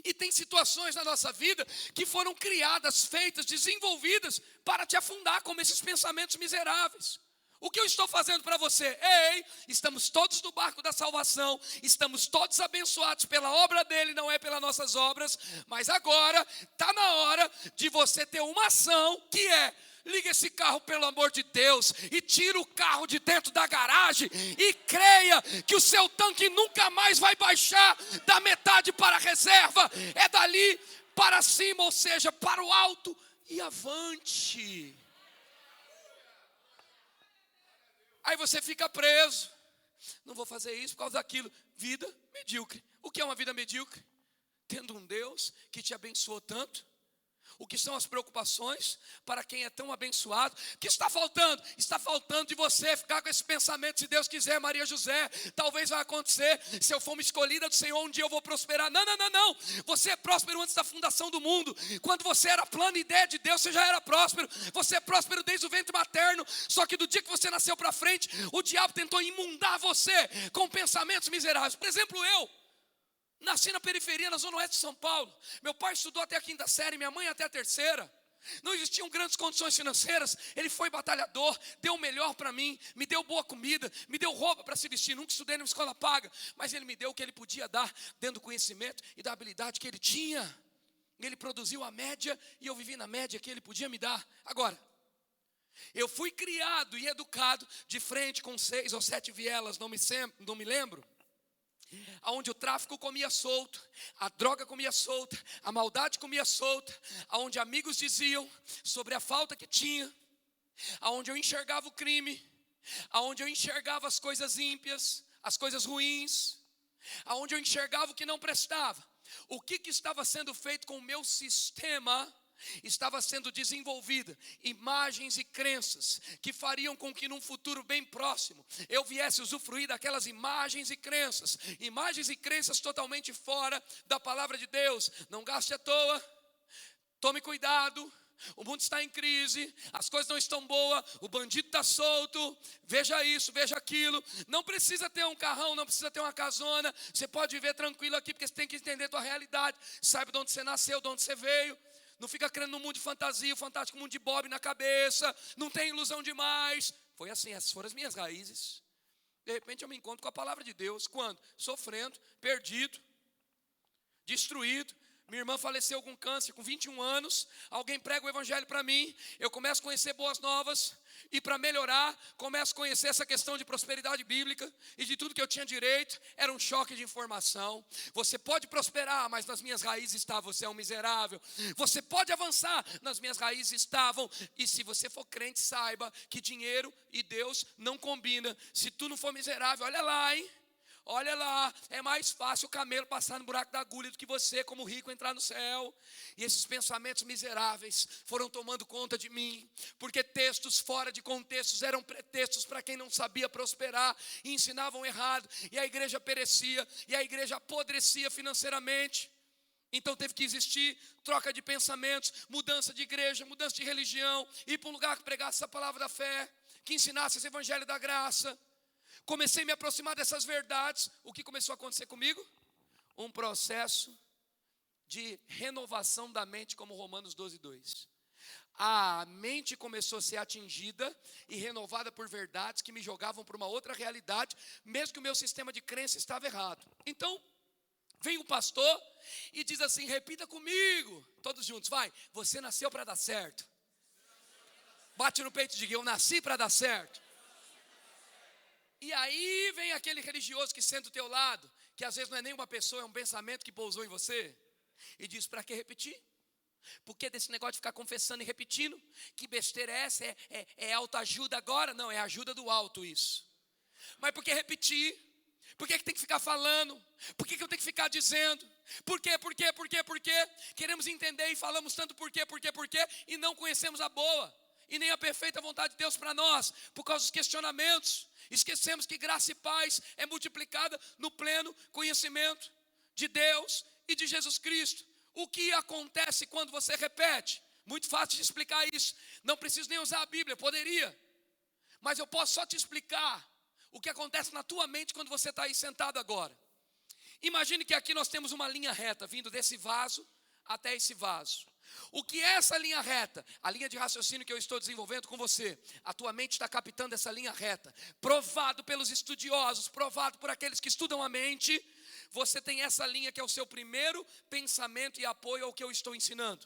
E tem situações na nossa vida que foram criadas, feitas, desenvolvidas para te afundar, como esses pensamentos miseráveis. O que eu estou fazendo para você? Ei, estamos todos no barco da salvação, estamos todos abençoados pela obra dele, não é pelas nossas obras, mas agora está na hora de você ter uma ação que é: liga esse carro pelo amor de Deus e tira o carro de dentro da garagem e creia que o seu tanque nunca mais vai baixar da metade para a reserva, é dali para cima, ou seja, para o alto e avante. Aí você fica preso, não vou fazer isso por causa daquilo. Vida medíocre. O que é uma vida medíocre? Tendo um Deus que te abençoou tanto. O que são as preocupações para quem é tão abençoado? O que está faltando? Está faltando de você ficar com esse pensamento: se Deus quiser, Maria José, talvez vai acontecer. Se eu for uma escolhida do Senhor, um dia eu vou prosperar. Não. Você é próspero antes da fundação do mundo. Quando você era plano e ideia de Deus, você já era próspero. Você é próspero desde o ventre materno. Só que do dia que você nasceu para frente, o diabo tentou imundar você com pensamentos miseráveis. Por exemplo, eu nasci na periferia, na zona oeste de São Paulo. Meu pai estudou até a 5ª série, minha mãe até a 3ª. Não existiam grandes condições financeiras. Ele foi batalhador, deu o melhor para mim, me deu boa comida, me deu roupa para se vestir. Nunca estudei numa escola paga, mas ele me deu o que ele podia dar dentro do conhecimento e da habilidade que ele tinha. Ele produziu a média e eu vivi na média que ele podia me dar. Agora, eu fui criado e educado de frente com 6 ou 7 vielas, não me lembro, onde o tráfico comia solto, a droga comia solta, a maldade comia solta, onde amigos diziam sobre a falta que tinha, onde eu enxergava o crime, onde eu enxergava as coisas ímpias, as coisas ruins. aonde eu enxergava o que não prestava. O que estava sendo feito com o meu sistema? Estava sendo desenvolvida imagens e crenças que fariam com que num futuro bem próximo eu viesse usufruir daquelas imagens e crenças totalmente fora da palavra de Deus. Não gaste à toa, tome cuidado, o mundo está em crise, as coisas não estão boas, o bandido está solto, veja isso, veja aquilo. Não precisa ter um carrão, não precisa ter uma casona, você pode viver tranquilo aqui, porque você tem que entender a tua realidade, saiba de onde você nasceu, de onde você veio. Não fica crendo no mundo de fantasia, o fantástico mundo de Bob na cabeça, não tem ilusão demais. Foi assim, essas foram as minhas raízes. De repente eu me encontro com a palavra de Deus, quando? Sofrendo, perdido, destruído. Minha irmã faleceu com câncer com 21 anos, alguém prega o evangelho para mim, eu começo a conhecer boas novas, e para melhorar, começo a conhecer essa questão de prosperidade bíblica, e de tudo que eu tinha direito, era um choque de informação. Você pode prosperar, mas nas minhas raízes está, você é um miserável. Você pode avançar, nas minhas raízes estavam, e se você for crente, saiba que dinheiro e Deus não combinam. Se tu não for miserável, olha lá, hein? Olha lá, é mais fácil o camelo passar no buraco da agulha do que você, como rico, entrar no céu. E esses pensamentos miseráveis foram tomando conta de mim, porque textos fora de contextos eram pretextos para quem não sabia prosperar e ensinavam errado, e a igreja perecia, e a igreja apodrecia financeiramente. Então teve que existir troca de pensamentos, mudança de igreja, mudança de religião, ir para um lugar que pregasse essa palavra da fé, que ensinasse esse evangelho da graça. Comecei a me aproximar dessas verdades. O que começou a acontecer comigo? Um processo de renovação da mente, como Romanos 12:2. A mente começou a ser atingida e renovada por verdades que me jogavam para uma outra realidade, mesmo que o meu sistema de crença estava errado. Então, vem o pastor e diz assim, repita comigo, todos juntos, vai. Você nasceu para dar certo. Bate no peito e diga, eu nasci para dar certo. E aí vem aquele religioso que senta do teu lado, que às vezes não é nem uma pessoa, é um pensamento que pousou em você, e diz, para que repetir? Por que desse negócio de ficar confessando e repetindo? Que besteira é essa? É autoajuda agora? Não, é ajuda do alto isso. Mas por que repetir? Por que tem que ficar falando? Por que eu tenho que ficar dizendo? Por quê? Queremos entender e falamos tanto por quê, e não conhecemos a boa e nem a perfeita vontade de Deus para nós, por causa dos questionamentos. Esquecemos que graça e paz é multiplicada no pleno conhecimento de Deus e de Jesus Cristo. O que acontece quando você repete? Muito fácil de explicar isso. Não preciso nem usar a Bíblia, poderia. Mas eu posso só te explicar o que acontece na tua mente quando você está aí sentado agora. Imagine que aqui nós temos uma linha reta, vindo desse vaso até esse vaso. O que é essa linha reta? A linha de raciocínio que eu estou desenvolvendo com você. A tua mente está captando essa linha reta. Provado pelos estudiosos, provado por aqueles que estudam a mente. Você tem essa linha que é o seu primeiro pensamento e apoio ao que eu estou ensinando.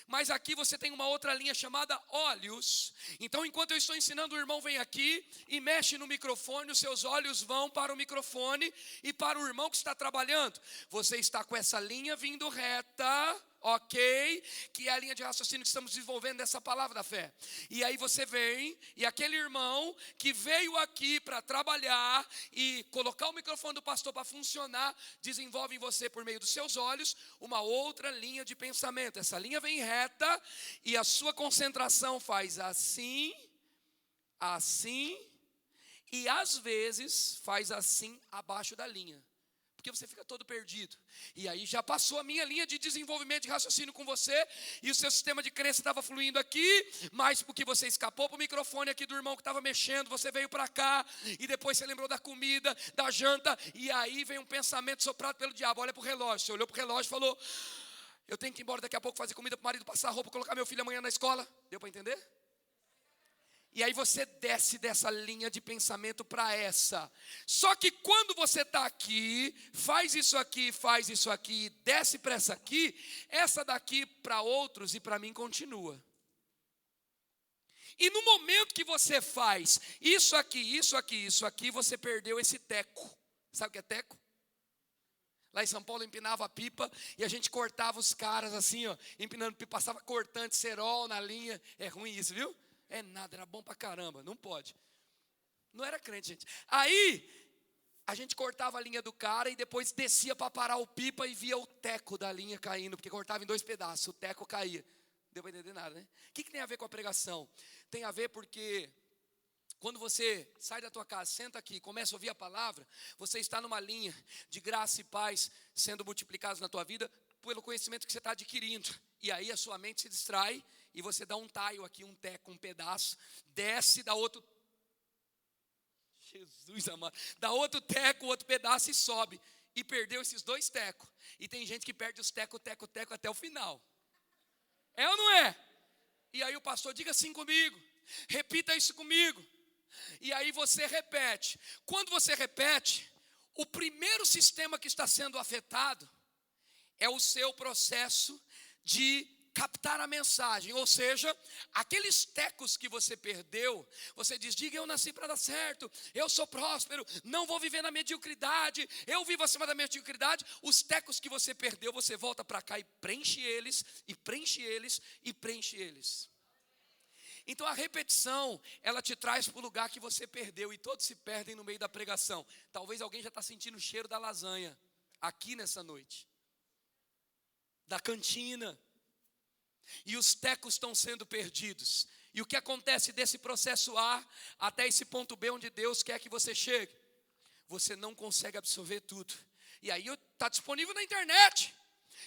Mas aqui você tem uma outra linha chamada olhos. Então enquanto eu estou ensinando, o irmão vem aqui e mexe no microfone, os seus olhos vão para o microfone e para o irmão que está trabalhando. Você está com essa linha vindo reta, ok? Que é a linha de raciocínio que estamos desenvolvendo dessa palavra da fé. E aí você vem, e aquele irmão que veio aqui para trabalhar e colocar o microfone do pastor para funcionar, desenvolve em você, por meio dos seus olhos, uma outra linha de pensamento. Essa linha vem reta e a sua concentração faz assim, assim, e às vezes faz assim abaixo da linha. Porque você fica todo perdido. E aí já passou a minha linha de desenvolvimento de raciocínio com você, e o seu sistema de crença estava fluindo aqui, mas porque você escapou para o microfone aqui do irmão que estava mexendo, você veio para cá, e depois você lembrou da comida, da janta, e aí vem um pensamento soprado pelo diabo. Olha para o relógio, você olhou para o relógio e falou, eu tenho que ir embora daqui a pouco fazer comida para o marido, passar roupa, colocar meu filho amanhã na escola. Deu para entender? E aí você desce dessa linha de pensamento para essa. Só que quando você está aqui, faz isso aqui, desce para essa daqui para outros e para mim continua. E no momento que você faz isso aqui, você perdeu esse teco. Sabe o que é teco? Lá em São Paulo empinava a pipa e a gente cortava os caras assim, ó, empinando pipa, passava cortante, cerol na linha. É ruim isso, viu? É nada, era bom pra caramba, não pode. Não era crente, gente. Aí, a gente cortava a linha do cara e depois descia para parar o pipa e via o teco da linha caindo, porque cortava em 2 pedaços, o teco caía. Não deu para entender nada, né? O que tem a ver com a pregação? Tem a ver porque quando você sai da tua casa, senta aqui, começa a ouvir a palavra, você está numa linha de graça e paz sendo multiplicados na tua vida pelo conhecimento que você está adquirindo. E aí a sua mente se distrai e você dá um taio aqui, um teco, um pedaço, desce, dá outro, Jesus amado, dá outro teco, outro pedaço e sobe. E perdeu esses 2 tecos. E tem gente que perde os teco até o final. É ou não é? E aí o pastor, diga assim comigo, repita isso comigo. E aí você repete. Quando você repete, o primeiro sistema que está sendo afetado é o seu processo de captar a mensagem. Ou seja, aqueles tecos que você perdeu, você diz, diga eu nasci para dar certo, eu sou próspero, não vou viver na mediocridade, eu vivo acima da mediocridade. Os tecos que você perdeu, você volta para cá e preenche eles, e preenche eles, e preenche eles. Então a repetição, ela te traz para o lugar que você perdeu, e todos se perdem no meio da pregação. Talvez alguém já está sentindo o cheiro da lasanha, aqui nessa noite, da cantina, e os tecos estão sendo perdidos. E o que acontece desse processo A até esse ponto B onde Deus quer que você chegue? Você não consegue absorver tudo. E aí está disponível na internet.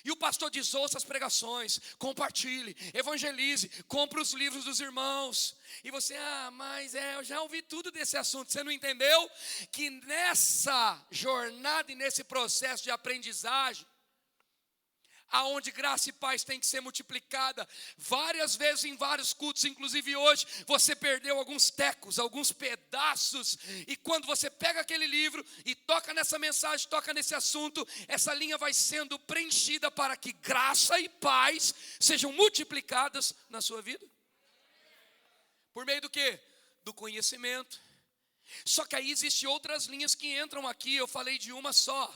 E o pastor diz, ouça as pregações, compartilhe, evangelize, compre os livros dos irmãos. E você, mas eu já ouvi tudo desse assunto. Você não entendeu que nessa jornada e nesse processo de aprendizagem, aonde graça e paz tem que ser multiplicada várias vezes em vários cultos, inclusive hoje, você perdeu alguns tecos, alguns pedaços, e quando você pega aquele livro e toca nessa mensagem, toca nesse assunto, essa linha vai sendo preenchida para que graça e paz sejam multiplicadas na sua vida. Por meio do quê? Do conhecimento. Só que aí existem outras linhas que entram aqui, eu falei de uma só.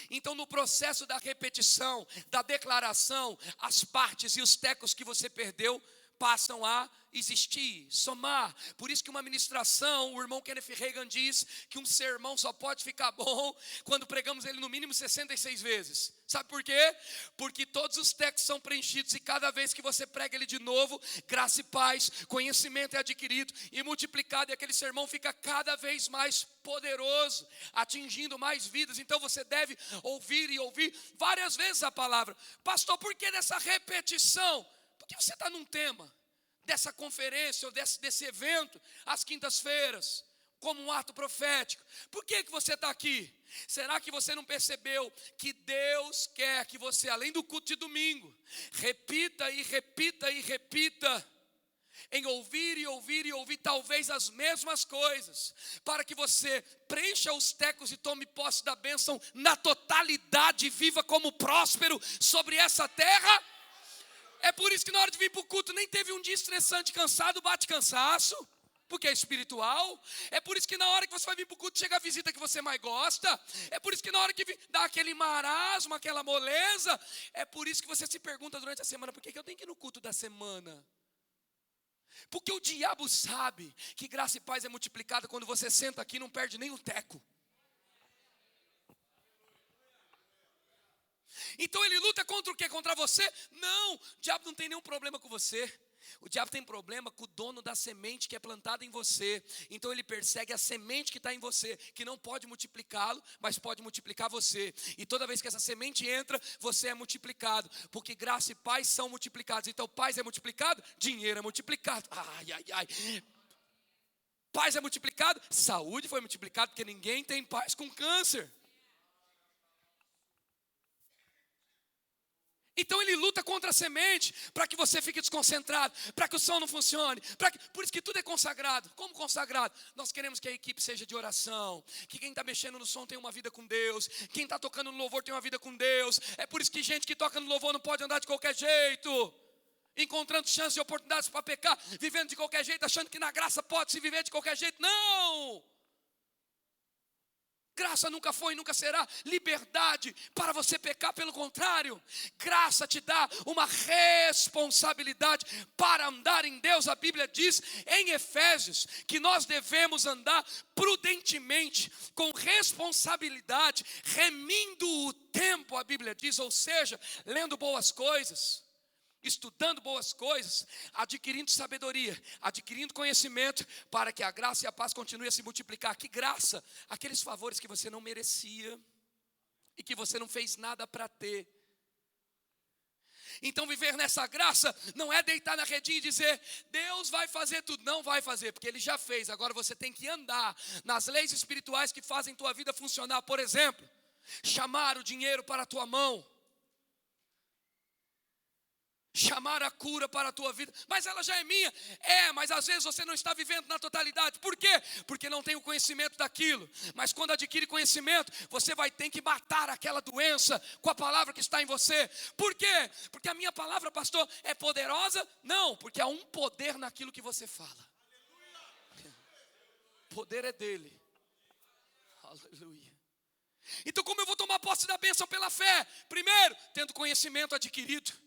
Então no processo da repetição, da declaração, as partes e os tecos que você perdeu passam a existir, somar. Por isso que uma ministração, o irmão Kenneth Reagan diz que um sermão só pode ficar bom quando pregamos ele no mínimo 66 vezes. Sabe por quê? Porque todos os textos são preenchidos e cada vez que você prega ele de novo, graça e paz, conhecimento é adquirido e multiplicado, e aquele sermão fica cada vez mais poderoso, atingindo mais vidas. Então você deve ouvir e ouvir várias vezes a palavra. Pastor, por que dessa repetição? Porque você está num tema dessa conferência ou desse evento às quintas-feiras, como um ato profético. Por que você está aqui? Será que você não percebeu que Deus quer que você, além do culto de domingo, repita e repita e repita, em ouvir e ouvir e ouvir talvez as mesmas coisas, para que você preencha os tecos e tome posse da bênção na totalidade, viva como próspero sobre essa terra? É por isso que na hora de vir para o culto nem teve um dia estressante, cansado, bate cansaço, porque é espiritual. É por isso que na hora que você vai vir para o culto chega a visita que você mais gosta. É por isso que na hora que dá aquele marasmo, aquela moleza. É por isso que você se pergunta durante a semana, por que eu tenho que ir no culto da semana? Porque o diabo sabe que graça e paz é multiplicada quando você senta aqui e não perde nem um teco. Então ele luta contra o quê? Contra você? Não, o diabo não tem nenhum problema com você. O diabo tem problema com o dono da semente que é plantada em você. Então ele persegue a semente que está em você, que não pode multiplicá-lo, mas pode multiplicar você. E toda vez que essa semente entra, você é multiplicado, porque graça e paz são multiplicados. Então paz é multiplicado, dinheiro é multiplicado. Ai, ai, ai. Paz é multiplicado, saúde foi multiplicada, porque ninguém tem paz com câncer. Então ele luta contra a semente, para que você fique desconcentrado, para que o som não funcione, por isso que tudo é consagrado. Como consagrado? Nós queremos que a equipe seja de oração, que quem está mexendo no som tenha uma vida com Deus, quem está tocando no louvor tenha uma vida com Deus. É por isso que gente que toca no louvor não pode andar de qualquer jeito, encontrando chances e oportunidades para pecar, vivendo de qualquer jeito, achando que na graça pode se viver de qualquer jeito. Não! Graça nunca foi e nunca será liberdade para você pecar, pelo contrário. Graça te dá uma responsabilidade para andar em Deus. A Bíblia diz em Efésios que nós devemos andar prudentemente, com responsabilidade, remindo o tempo, a Bíblia diz, ou seja, lendo boas coisas, estudando boas coisas, adquirindo sabedoria, adquirindo conhecimento, para que a graça e a paz continuem a se multiplicar. Que graça? Aqueles favores que você não merecia e que você não fez nada para ter. Então viver nessa graça não é deitar na redinha e dizer, Deus vai fazer tudo. Não vai fazer, porque Ele já fez. Agora você tem que andar nas leis espirituais que fazem tua vida funcionar. Por exemplo, chamar o dinheiro para a tua mão, chamar a cura para a tua vida. Mas ela já é minha. Mas às vezes você não está vivendo na totalidade. Por quê? Porque não tem o conhecimento daquilo. Mas quando adquire conhecimento, você vai ter que matar aquela doença com a palavra que está em você. Por quê? Porque a minha palavra, pastor, é poderosa? Não, porque há um poder naquilo que você fala. O poder é dele. Aleluia. Então como eu vou tomar posse da bênção pela fé? Primeiro, tendo conhecimento adquirido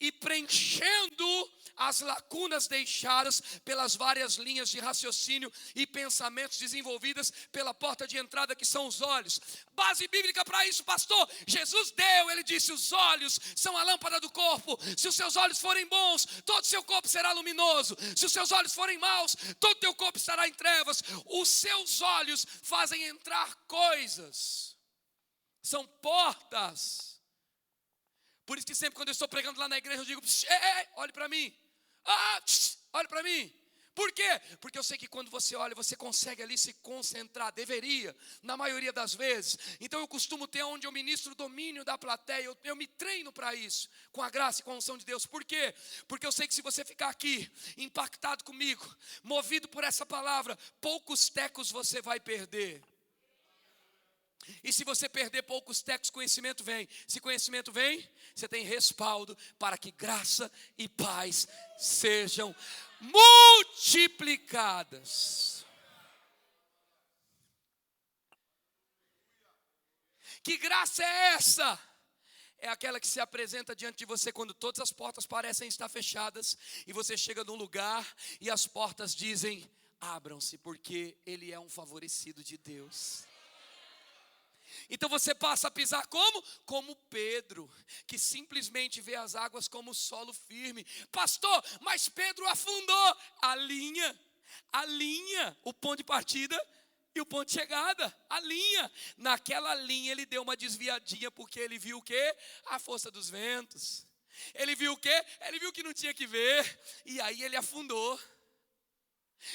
e preenchendo as lacunas deixadas pelas várias linhas de raciocínio e pensamentos desenvolvidas pela porta de entrada, que são os olhos. Base bíblica para isso, pastor. Jesus deu, ele disse, os olhos são a lâmpada do corpo. Se os seus olhos forem bons, todo o seu corpo será luminoso. Se os seus olhos forem maus, todo o teu corpo estará em trevas. Os seus olhos fazem entrar coisas, são portas. Por isso que sempre quando eu estou pregando lá na igreja, eu digo, olhe para mim. Olhe para mim. Por quê? Porque eu sei que quando você olha, você consegue ali se concentrar. Deveria, na maioria das vezes. Então eu costumo ter onde eu ministro o domínio da plateia. Eu me treino para isso, com a graça e com a unção de Deus. Por quê? Porque eu sei que se você ficar aqui, impactado comigo, movido por essa palavra, poucos tecos você vai perder. E se você perder poucos tecos, conhecimento vem. Se conhecimento vem, você tem respaldo para que graça e paz sejam multiplicadas. Que graça é essa? É aquela que se apresenta diante de você quando todas as portas parecem estar fechadas e você chega num lugar e as portas dizem, abram-se, porque ele é um favorecido de Deus. Então você passa a pisar como? Como Pedro, que simplesmente vê as águas como solo firme. Pastor, mas Pedro afundou a linha, o ponto de partida e o ponto de chegada, a linha. Naquela linha ele deu uma desviadinha, porque ele viu o quê? A força dos ventos. Ele viu o quê? Ele viu que não tinha que ver, e aí ele afundou.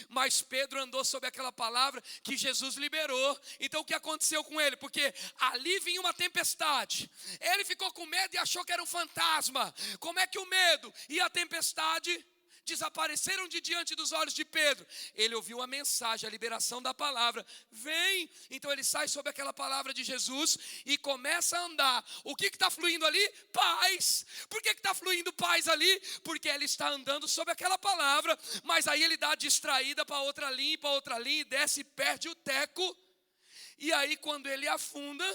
Mas Pedro andou sob aquela palavra que Jesus liberou. Então o que aconteceu com ele? Porque ali vinha uma tempestade. Ele ficou com medo e achou que era um fantasma. Como é que o medo e a tempestade desapareceram de diante dos olhos de Pedro? Ele ouviu a mensagem, a liberação da palavra. Vem! Então ele sai sob aquela palavra de Jesus e começa a andar. O que está fluindo ali? Paz. Por que está fluindo paz ali? Porque ele está andando sob aquela palavra. Mas aí ele dá a distraída para outra linha, e desce e perde o teco. E aí quando ele afunda,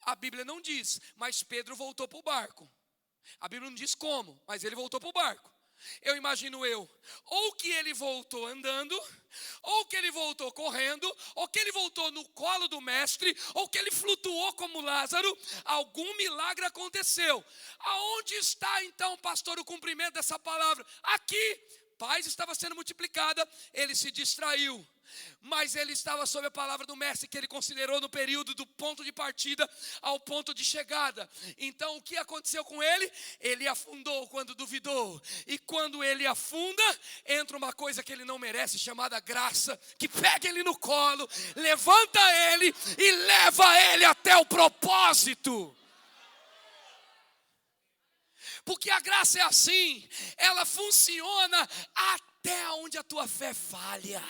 a Bíblia não diz, mas Pedro voltou para o barco. A Bíblia não diz como, mas ele voltou para o barco. Eu imagino ou que ele voltou andando, ou que ele voltou correndo, ou que ele voltou no colo do mestre, ou que ele flutuou como Lázaro. Algum milagre aconteceu. Aonde está então, pastor, o cumprimento dessa palavra? Aqui, paz estava sendo multiplicada, ele se distraiu. Mas ele estava sob a palavra do mestre, que ele considerou no período do ponto de partida ao ponto de chegada. Então o que aconteceu com ele? Ele afundou quando duvidou. E quando ele afunda, entra uma coisa que ele não merece, chamada graça, que pega ele no colo, levanta ele e leva ele até o propósito. Porque a graça é assim, ela funciona até onde a tua fé falha.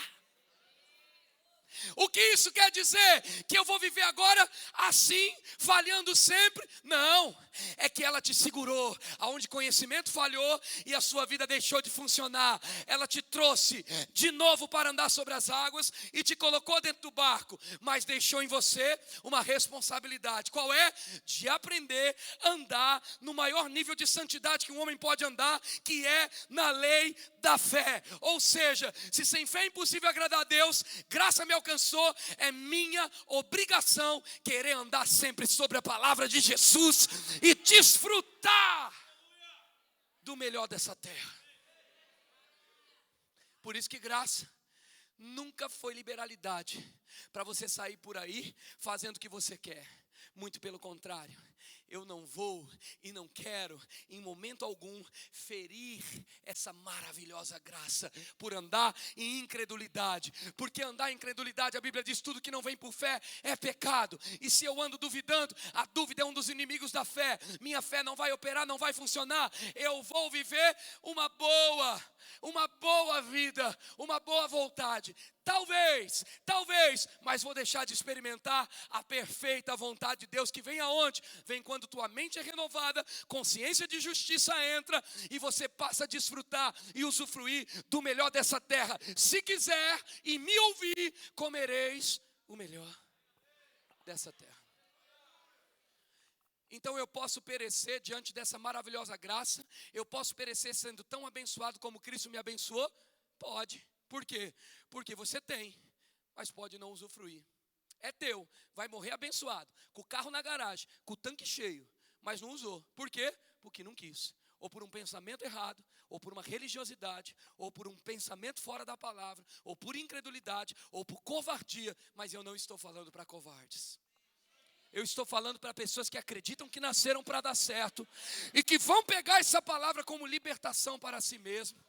O que isso quer dizer? Que eu vou viver agora assim, falhando sempre? Não, é que ela te segurou, aonde conhecimento falhou e a sua vida deixou de funcionar. Ela te trouxe de novo para andar sobre as águas e te colocou dentro do barco, mas deixou em você uma responsabilidade. Qual é? De aprender a andar no maior nível de santidade que um homem pode andar, que é na lei da fé. Ou seja, se sem fé é impossível agradar a Deus, graça me alcançou, é minha obrigação querer andar sempre sobre a palavra de Jesus e desfrutar do melhor dessa terra. Por isso que graça nunca foi liberalidade para você sair por aí fazendo o que você quer. Muito pelo contrário. Eu não vou e não quero, em momento algum, ferir essa maravilhosa graça por andar em incredulidade. Porque andar em incredulidade, a Bíblia diz, tudo que não vem por fé é pecado. E se eu ando duvidando, a dúvida é um dos inimigos da fé. Minha fé não vai operar, não vai funcionar. Eu vou viver uma boa vida, uma boa vontade. Talvez, mas vou deixar de experimentar a perfeita vontade de Deus, que vem aonde? Vem quando tua mente é renovada, consciência de justiça entra e você passa a desfrutar e usufruir do melhor dessa terra. Se quiser e me ouvir, comereis o melhor dessa terra. Então eu posso perecer diante dessa maravilhosa graça, eu posso perecer sendo tão abençoado como Cristo me abençoou? Pode. Por quê? Porque você tem, mas pode não usufruir. É teu, vai morrer abençoado, com o carro na garagem, com o tanque cheio, mas não usou. Por quê? Porque não quis. Ou por um pensamento errado, ou por uma religiosidade, ou por um pensamento fora da palavra, ou por incredulidade, ou por covardia. Mas eu não estou falando para covardes. Eu estou falando para pessoas que acreditam que nasceram para dar certo e que vão pegar essa palavra como libertação para si mesmo.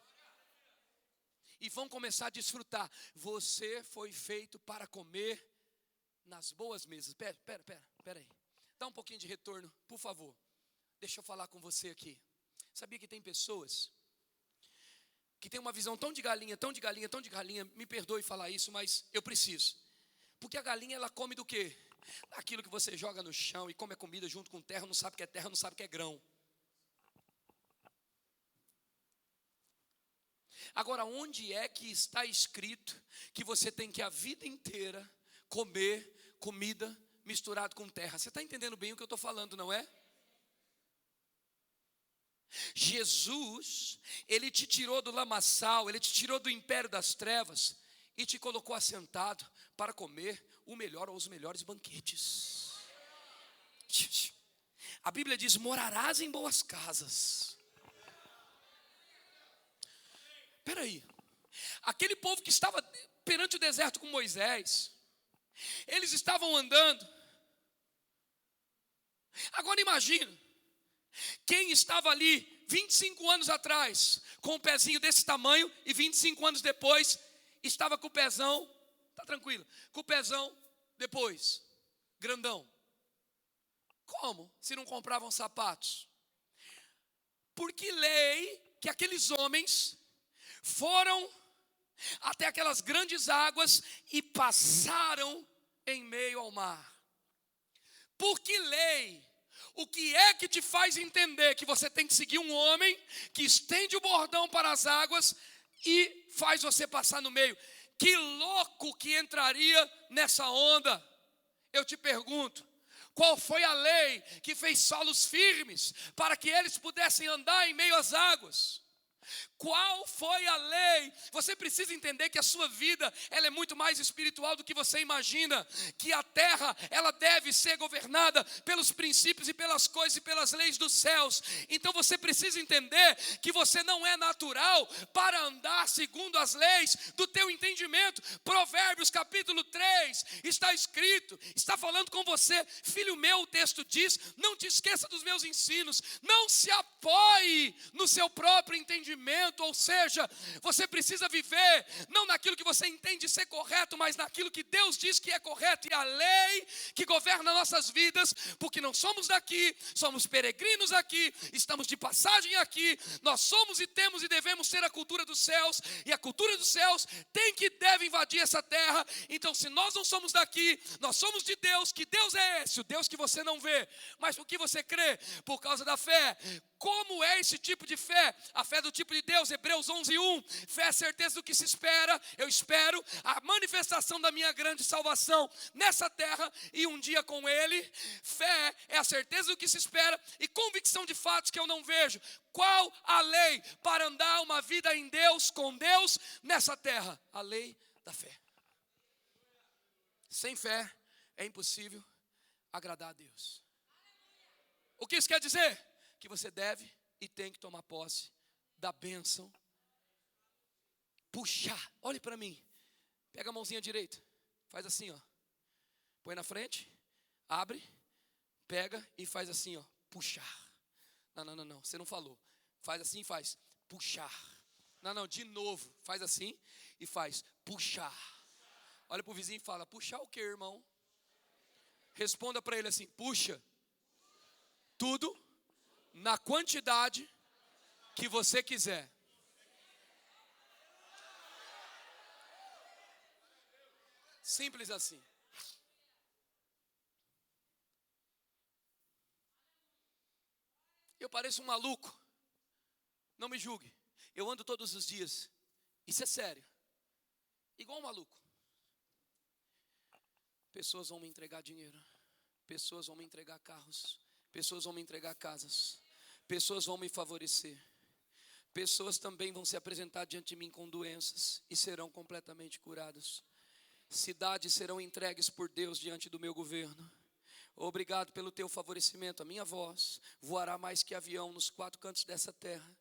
E vão começar a desfrutar. Você foi feito para comer nas boas mesas. Pera aí. Dá um pouquinho de retorno, por favor. Deixa eu falar com você aqui. Sabia que tem pessoas que têm uma visão tão de galinha, me perdoe falar isso, mas eu preciso. Porque a galinha, ela come do quê? Daquilo que você joga no chão e come a comida junto com terra, não sabe o que é terra, não sabe o que é grão. Agora, onde é que está escrito que você tem que a vida inteira comer comida misturada com terra? Você está entendendo bem o que eu estou falando, não é? Jesus, Ele te tirou do lamaçal, Ele te tirou do império das trevas e te colocou assentado para comer o melhor ou os melhores banquetes. A Bíblia diz, morarás em boas casas. Espera aí, aquele povo que estava perante o deserto com Moisés, eles estavam andando. Agora imagina, quem estava ali 25 anos atrás, com um pezinho desse tamanho, e 25 anos depois, estava com o pezão, tá tranquilo, com o pezão depois, grandão. Como? Se não compravam sapatos? Por que lei que aqueles homens foram até aquelas grandes águas e passaram em meio ao mar? Por que lei? O que é que te faz entender que você tem que seguir um homem que estende o bordão para as águas e faz você passar no meio? Que louco que entraria nessa onda? Eu te pergunto, qual foi a lei que fez solos firmes para que eles pudessem andar em meio às águas? Qual foi a lei? Você precisa entender que a sua vida, ela é muito mais espiritual do que você imagina. Que a terra, ela deve ser governada pelos princípios e pelas coisas e pelas leis dos céus. Então você precisa entender que você não é natural para andar segundo as leis do teu entendimento. Provérbios capítulo 3 está escrito, está falando com você. Filho meu, o texto diz, não te esqueça dos meus ensinos. Não se apoie no seu próprio entendimento. entendimento, ou seja, você precisa viver não naquilo que você entende ser correto, mas naquilo que Deus diz que é correto, e a lei que governa nossas vidas, porque não somos daqui, somos peregrinos aqui, estamos de passagem aqui, nós somos e temos e devemos ter a cultura dos céus, e a cultura dos céus deve invadir essa terra. Então, se nós não somos daqui, nós somos de Deus. Que Deus é esse? O Deus que você não vê, mas por que você crê? Por causa da fé. Como é esse tipo de fé? A fé do tipo de Deus, Hebreus 11:1, fé é a certeza do que se espera. Eu espero a manifestação da minha grande salvação nessa terra e um dia com Ele. Fé é a certeza do que se espera e convicção de fatos que eu não vejo. Qual a lei para andar uma vida em Deus, com Deus, nessa terra? A lei da fé. Sem fé é impossível agradar a Deus. O que isso quer dizer? Que você deve e tem que tomar posse da bênção. Puxar, olhe para mim. Pega a mãozinha direita, faz assim, ó. Põe na frente, abre, pega e faz assim, ó. Puxar. Não, você não falou. Faz assim e faz puxar. Não, de novo. Faz assim e faz puxar. Olha para o vizinho e fala, puxar o que, irmão? Responda para ele assim, puxa tudo na quantidade que você quiser. Simples assim. Eu pareço um maluco. Não me julgue. Eu ando todos os dias. Isso é sério. Igual um maluco. Pessoas vão me entregar dinheiro. Pessoas vão me entregar carros. Pessoas vão me entregar casas. Pessoas vão me favorecer. Pessoas também vão se apresentar diante de mim com doenças e serão completamente curadas. Cidades serão entregues por Deus diante do meu governo. Obrigado pelo teu favorecimento. A minha voz voará mais que avião nos 4 cantos dessa terra.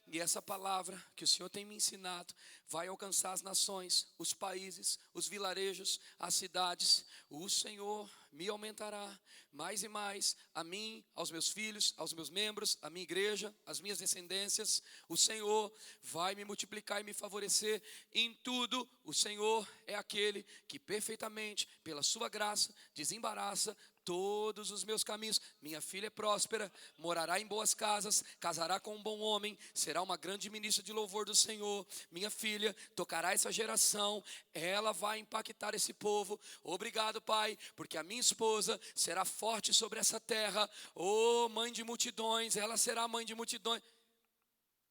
E essa palavra que o Senhor tem me ensinado vai alcançar as nações, os países, os vilarejos, as cidades. O Senhor me aumentará mais e mais, a mim, aos meus filhos, aos meus membros, a minha igreja, as minhas descendências. O Senhor vai me multiplicar e me favorecer em tudo. O Senhor é aquele que perfeitamente, pela sua graça, desembaraça todos os meus caminhos. Minha filha é próspera, morará em boas casas, casará com um bom homem, será uma grande ministra de louvor do Senhor. Minha filha tocará essa geração, ela vai impactar esse povo. Obrigado, Pai, porque a minha esposa será forte sobre essa terra. Oh, mãe de multidões, ela será mãe de multidões.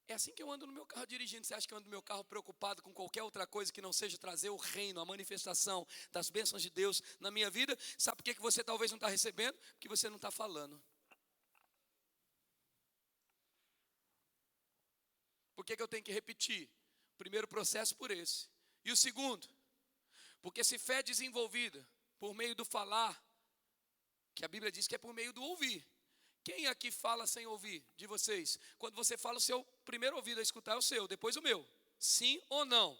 É assim que eu ando no meu carro dirigindo. Você acha que eu ando no meu carro preocupado com qualquer outra coisa que não seja trazer o reino, a manifestação das bênçãos de Deus na minha vida? Sabe por que você talvez não está recebendo? Porque você não está falando. Por que eu tenho que repetir? O primeiro processo por esse. E o segundo, porque se fé é desenvolvida por meio do falar, que a Bíblia diz que é por meio do ouvir. Quem aqui fala sem ouvir de vocês? Quando você fala, o seu primeiro ouvido a escutar é o seu, depois o meu. Sim ou não?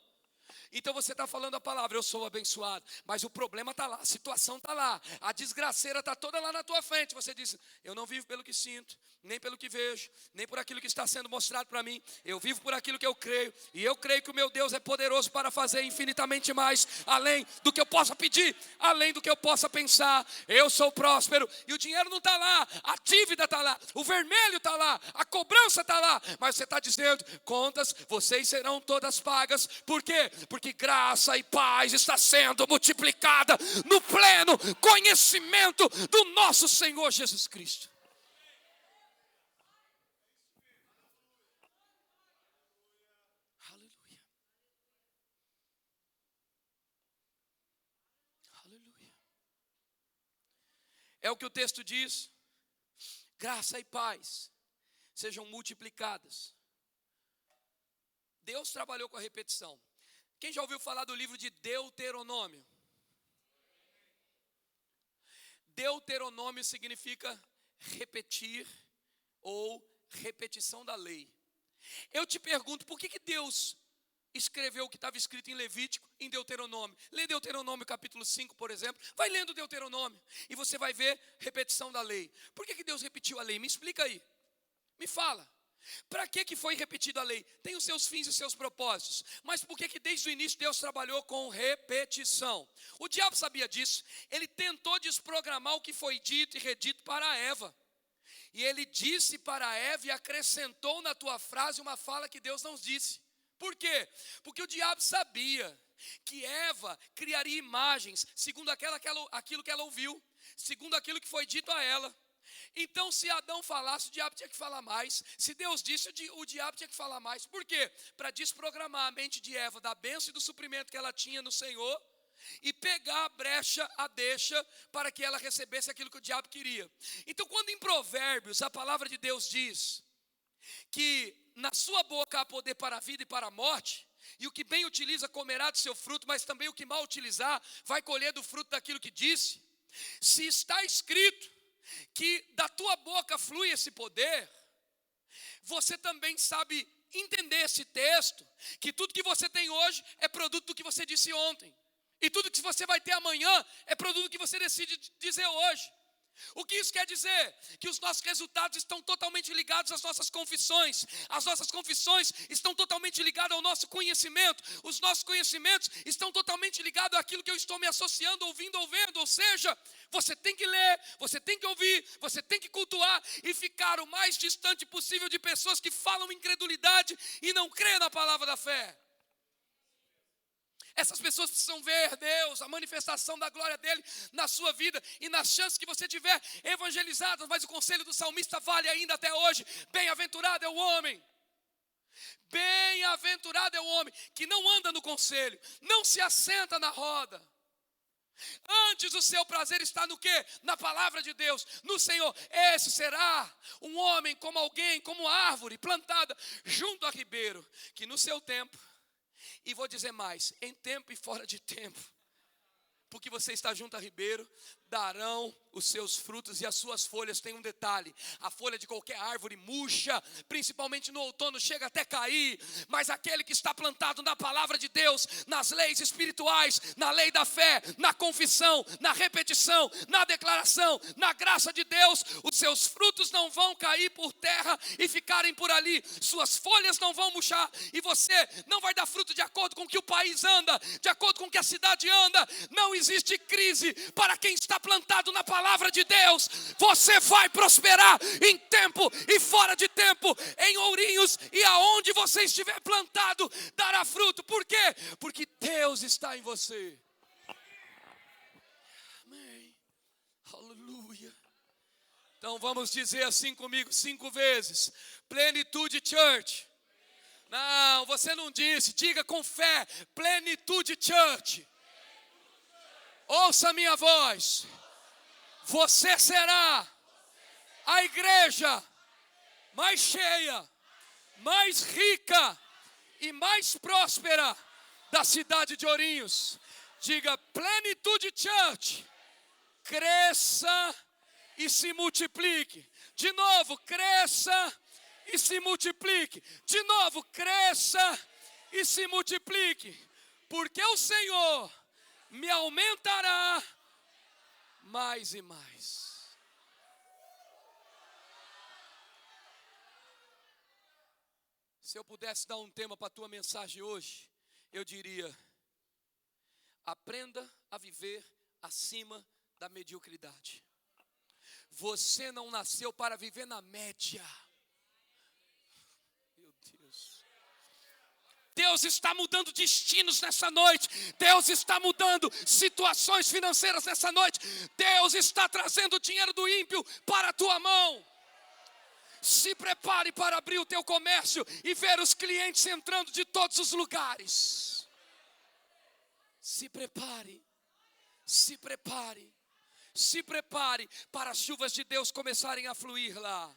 Então você está falando a palavra, eu sou abençoado, mas o problema está lá, a situação está lá, a desgraceira está toda lá na tua frente. Você diz, eu não vivo pelo que sinto, nem pelo que vejo, nem por aquilo que está sendo mostrado para mim. Eu vivo por aquilo que eu creio, e eu creio que o meu Deus é poderoso para fazer infinitamente mais, além do que eu possa pedir, além do que eu possa pensar. Eu sou próspero, e o dinheiro não está lá, a dívida está lá, o vermelho está lá, a cobrança está lá, mas você está dizendo, contas, vocês serão todas pagas. Por quê? Porque graça e paz está sendo multiplicada no pleno conhecimento do nosso Senhor Jesus Cristo. Aleluia. Aleluia. É o que o texto diz. Graça e paz sejam multiplicadas. Deus trabalhou com a repetição. Quem já ouviu falar do livro de Deuteronômio? Deuteronômio significa repetir ou repetição da lei. Eu te pergunto, por que Deus escreveu o que estava escrito em Levítico, em Deuteronômio? Lê Deuteronômio capítulo 5, por exemplo. Vai lendo Deuteronômio e você vai ver repetição da lei. Por que Deus repetiu a lei? Me explica aí. Me fala. Para que foi repetida a lei? Tem os seus fins e os seus propósitos. Mas por que desde o início Deus trabalhou com repetição? O diabo sabia disso. Ele tentou desprogramar o que foi dito e redito para Eva. E ele disse para Eva e acrescentou na tua frase uma fala que Deus não disse. Por quê? Porque o diabo sabia que Eva criaria imagens segundo aquilo que ela ouviu, segundo aquilo que foi dito a ela. Então, se Adão falasse, o diabo tinha que falar mais. Se Deus disse, o diabo tinha que falar mais. Por quê? Para desprogramar a mente de Eva da bênção e do suprimento que ela tinha no Senhor e pegar a brecha, a deixa, para que ela recebesse aquilo que o diabo queria. Então, quando em Provérbios a palavra de Deus diz que na sua boca há poder para a vida e para a morte, e o que bem utiliza comerá do seu fruto, mas também o que mal utilizar vai colher do fruto daquilo que disse. Se está escrito que da tua boca flui esse poder, você também sabe entender esse texto, que tudo que você tem hoje é produto do que você disse ontem, e tudo que você vai ter amanhã é produto do que você decide dizer hoje. O que isso quer dizer? Que os nossos resultados estão totalmente ligados às nossas confissões. As nossas confissões estão totalmente ligadas ao nosso conhecimento. Os nossos conhecimentos estão totalmente ligados àquilo que eu estou me associando, ouvindo ou vendo. Ou seja, você tem que ler, você tem que ouvir, você tem que cultuar e ficar o mais distante possível de pessoas que falam incredulidade e não creem na palavra da fé. Essas pessoas precisam ver Deus, a manifestação da glória dele na sua vida e nas chances que você tiver evangelizadas. Mas o conselho do salmista vale ainda até hoje. Bem-aventurado é o homem. Bem-aventurado é o homem que não anda no conselho, não se assenta na roda. Antes o seu prazer está no quê? Na palavra de Deus, no Senhor. Esse será um homem como alguém, como árvore plantada junto a ribeiro, que no seu tempo, e vou dizer mais, em tempo e fora de tempo, porque você está junto a ribeiro, darão os seus frutos e as suas folhas. Tem um detalhe: a folha de qualquer árvore murcha, principalmente no outono, chega até cair, mas aquele que está plantado na palavra de Deus, nas leis espirituais, na lei da fé, na confissão, na repetição, na declaração, na graça de Deus, os seus frutos não vão cair por terra e ficarem por ali, suas folhas não vão murchar, e você não vai dar fruto de acordo com o que o país anda, de acordo com o que a cidade anda. Não existe crise para quem está plantado na palavra de Deus. Você vai prosperar em tempo e fora de tempo, em ourinhos e aonde você estiver plantado, dará fruto. Por quê? Porque Deus está em você. Amém. Aleluia. Então vamos dizer assim comigo 5 vezes: Plenitude Church. Não, você não disse, diga com fé: Plenitude Church. Ouça a minha voz. Você será a igreja mais cheia, mais rica e mais próspera da cidade de Ourinhos. Diga: Plenitude Church, cresça e se multiplique. De novo, cresça e se multiplique. De novo, cresça e se multiplique. Porque o Senhor me aumentará mais e mais. Se eu pudesse dar um tema para a tua mensagem hoje, eu diria: aprenda a viver acima da mediocridade. Você não nasceu para viver na média. Meu Deus. Deus está mudando destinos nessa noite. Deus está mudando situações financeiras nessa noite. Deus está trazendo o dinheiro do ímpio para a tua mão. Se prepare para abrir o teu comércio e ver os clientes entrando de todos os lugares. Se prepare. Se prepare. Se prepare para as chuvas de Deus começarem a fluir lá.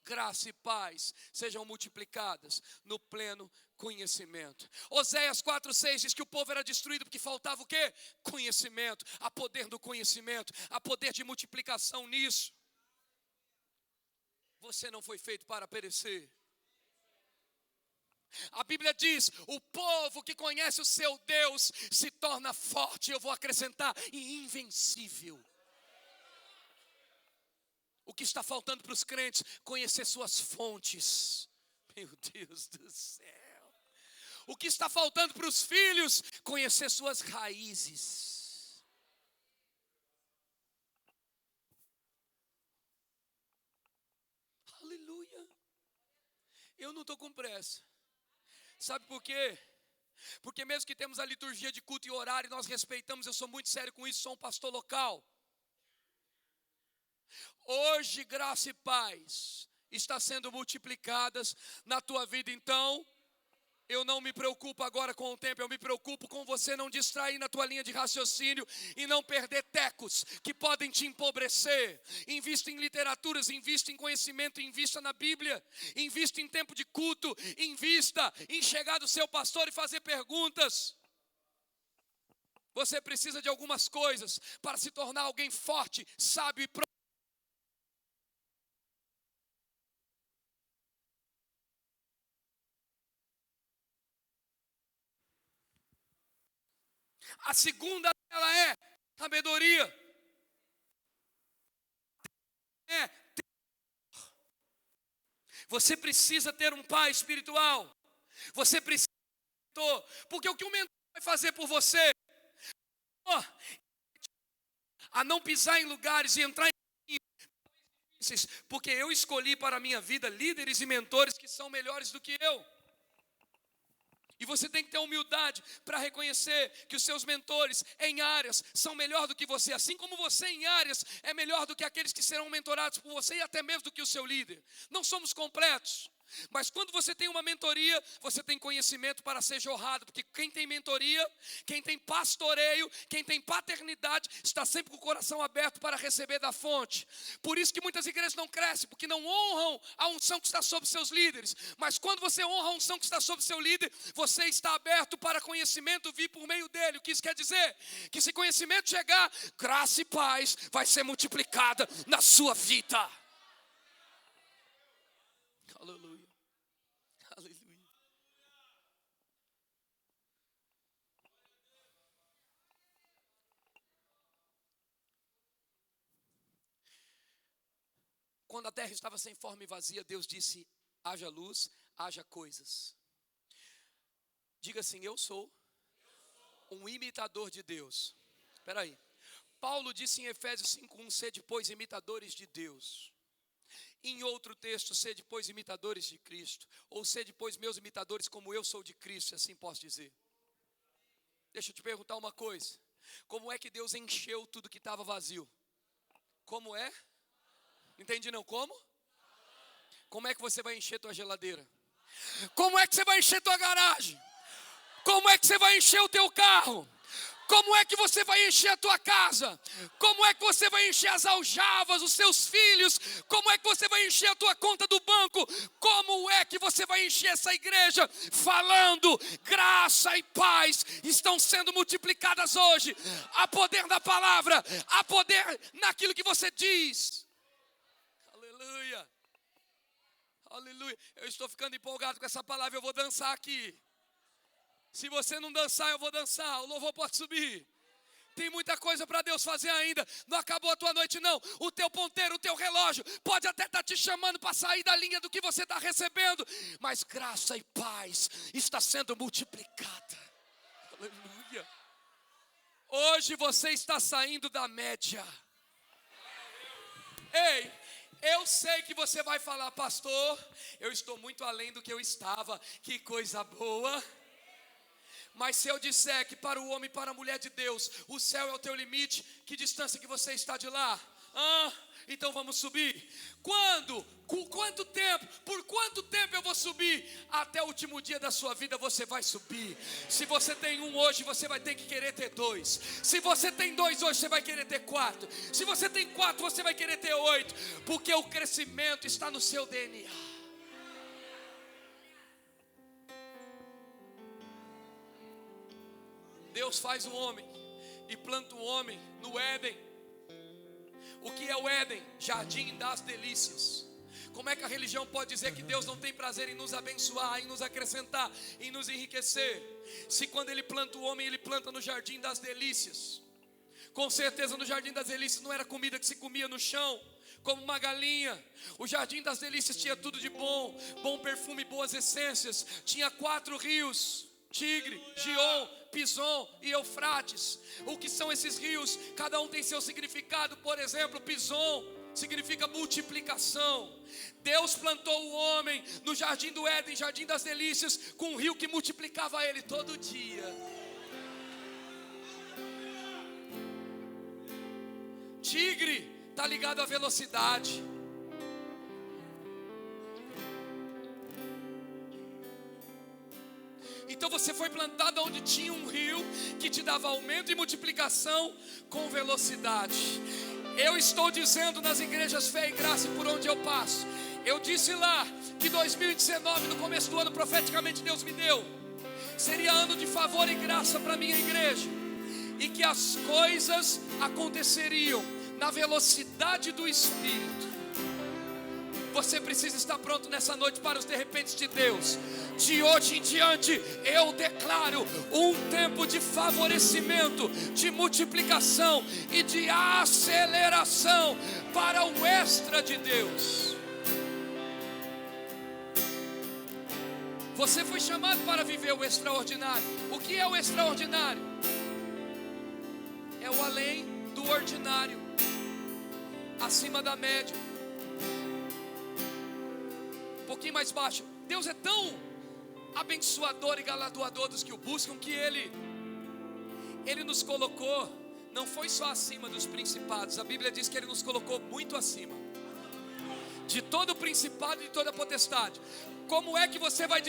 Graça e paz sejam multiplicadas no pleno conhecimento. Oséias 4:6 diz que o povo era destruído porque faltava o quê? Conhecimento. Há poder do conhecimento, há poder de multiplicação nisso. Você não foi feito para perecer. A Bíblia diz: o povo que conhece o seu Deus se torna forte, eu vou acrescentar, e invencível. O que está faltando para os crentes? Conhecer suas fontes. Meu Deus do céu. O que está faltando para os filhos? Conhecer suas raízes. Aleluia. Eu não estou com pressa. Sabe por quê? Porque mesmo que temos a liturgia de culto e horário, nós respeitamos, eu sou muito sério com isso, sou um pastor local. Hoje, graça e paz está sendo multiplicadas na tua vida. Então, eu não me preocupo agora com o tempo, eu me preocupo com você não distrair na tua linha de raciocínio e não perder tecos que podem te empobrecer. Invista em literaturas, invista em conhecimento, invista na Bíblia, invista em tempo de culto, invista em chegar do seu pastor e fazer perguntas. Você precisa de algumas coisas para se tornar alguém forte, sábio e próximo. A segunda dela é sabedoria. Você precisa ter um pai espiritual. Você precisa ter um mentor. Porque o que o mentor vai fazer por você? A não pisar em lugares e entrar em difíceis. Porque eu escolhi para a minha vida líderes e mentores que são melhores do que eu. E você tem que ter humildade para reconhecer que os seus mentores em áreas são melhor do que você. Assim como você em áreas é melhor do que aqueles que serão mentorados por você e até mesmo do que o seu líder. Não somos completos. Mas quando você tem uma mentoria, você tem conhecimento para ser jorrado. Porque quem tem mentoria, quem tem pastoreio, quem tem paternidade, está sempre com o coração aberto para receber da fonte. Por isso que muitas igrejas não crescem, porque não honram a unção que está sobre seus líderes. Mas quando você honra a unção que está sobre seu líder, você está aberto para conhecimento vir por meio dele. O que isso quer dizer? Que se conhecimento chegar, graça e paz vai ser multiplicada na sua vida. Aleluia. Aleluia. Quando a terra estava sem forma e vazia, Deus disse: haja luz, haja coisas. Diga assim: eu sou um imitador de Deus. Espera aí. Paulo disse em Efésios 5:1: sede, pois, imitadores de Deus. Em outro texto, sede, pois, imitadores de Cristo. Ou sede, pois, meus imitadores, como eu sou de Cristo, assim posso dizer. Deixa eu te perguntar uma coisa. Como é que Deus encheu tudo que estava vazio? Como é? Entendi não, como? Como é que você vai encher tua geladeira? Como é que você vai encher tua garagem? Como é que você vai encher o teu carro? Como é que você vai encher a tua casa? Como é que você vai encher as aljavas, os seus filhos? Como é que você vai encher a tua conta do banco? Como é que você vai encher essa igreja? Falando, graça e paz estão sendo multiplicadas hoje. Há poder na palavra, há poder naquilo que você diz. Aleluia. Aleluia. Eu estou ficando empolgado com essa palavra, eu vou dançar aqui. Se você não dançar, eu vou dançar. O louvor pode subir. Tem muita coisa para Deus fazer ainda. Não acabou a tua noite não. O teu ponteiro, o teu relógio pode até estar te chamando para sair da linha do que você está recebendo. Mas graça e paz está sendo multiplicada. Aleluia. Hoje você está saindo da média. Ei, eu sei que você vai falar: pastor, eu estou muito além do que eu estava. Que coisa boa. Mas se eu disser que para o homem e para a mulher de Deus, o céu é o teu limite, que distância que você está de lá? Então vamos subir. Quando? Com quanto tempo? Por quanto tempo eu vou subir? Até o último dia da sua vida você vai subir. Se você tem um hoje, você vai ter que querer ter dois. Se você tem dois hoje, você vai querer ter quatro. Se você tem quatro, você vai querer ter 8. Porque o crescimento está no seu DNA. Deus faz um homem e planta um homem no Éden. O que é o Éden? Jardim das delícias. Como é que a religião pode dizer que Deus não tem prazer em nos abençoar, em nos acrescentar, em nos enriquecer? Se quando Ele planta o homem, Ele planta no jardim das delícias. Com certeza no jardim das delícias não era comida que se comia no chão, como uma galinha. O jardim das delícias tinha tudo de bom, bom perfume, boas essências. Tinha 4 rios: Tigre, Gion, Pison e Eufrates. O que são esses rios? Cada um tem seu significado. Por exemplo, Pison significa multiplicação. Deus plantou o homem no jardim do Éden, jardim das delícias, com um rio que multiplicava ele todo dia. Tigre está ligado à velocidade. Então você foi plantado onde tinha um rio que te dava aumento e multiplicação com velocidade. Eu estou dizendo nas igrejas Fé e Graça por onde eu passo. Eu disse lá que 2019, no começo do ano, profeticamente Deus me deu, seria ano de favor e graça para a minha igreja, e que as coisas aconteceriam na velocidade do Espírito. Você precisa estar pronto nessa noite para os de repente de Deus. De hoje em diante eu declaro um tempo de favorecimento, de multiplicação e de aceleração para o extra de Deus. Você foi chamado para viver o extraordinário. O que é o extraordinário? É o além do ordinário, acima da média, um pouquinho mais baixo. Deus é tão abençoador e galardoador dos que o buscam, que Ele nos colocou, não foi só acima dos principados. A Bíblia diz que Ele nos colocou muito acima de todo principado e de toda potestade. Como é que você vai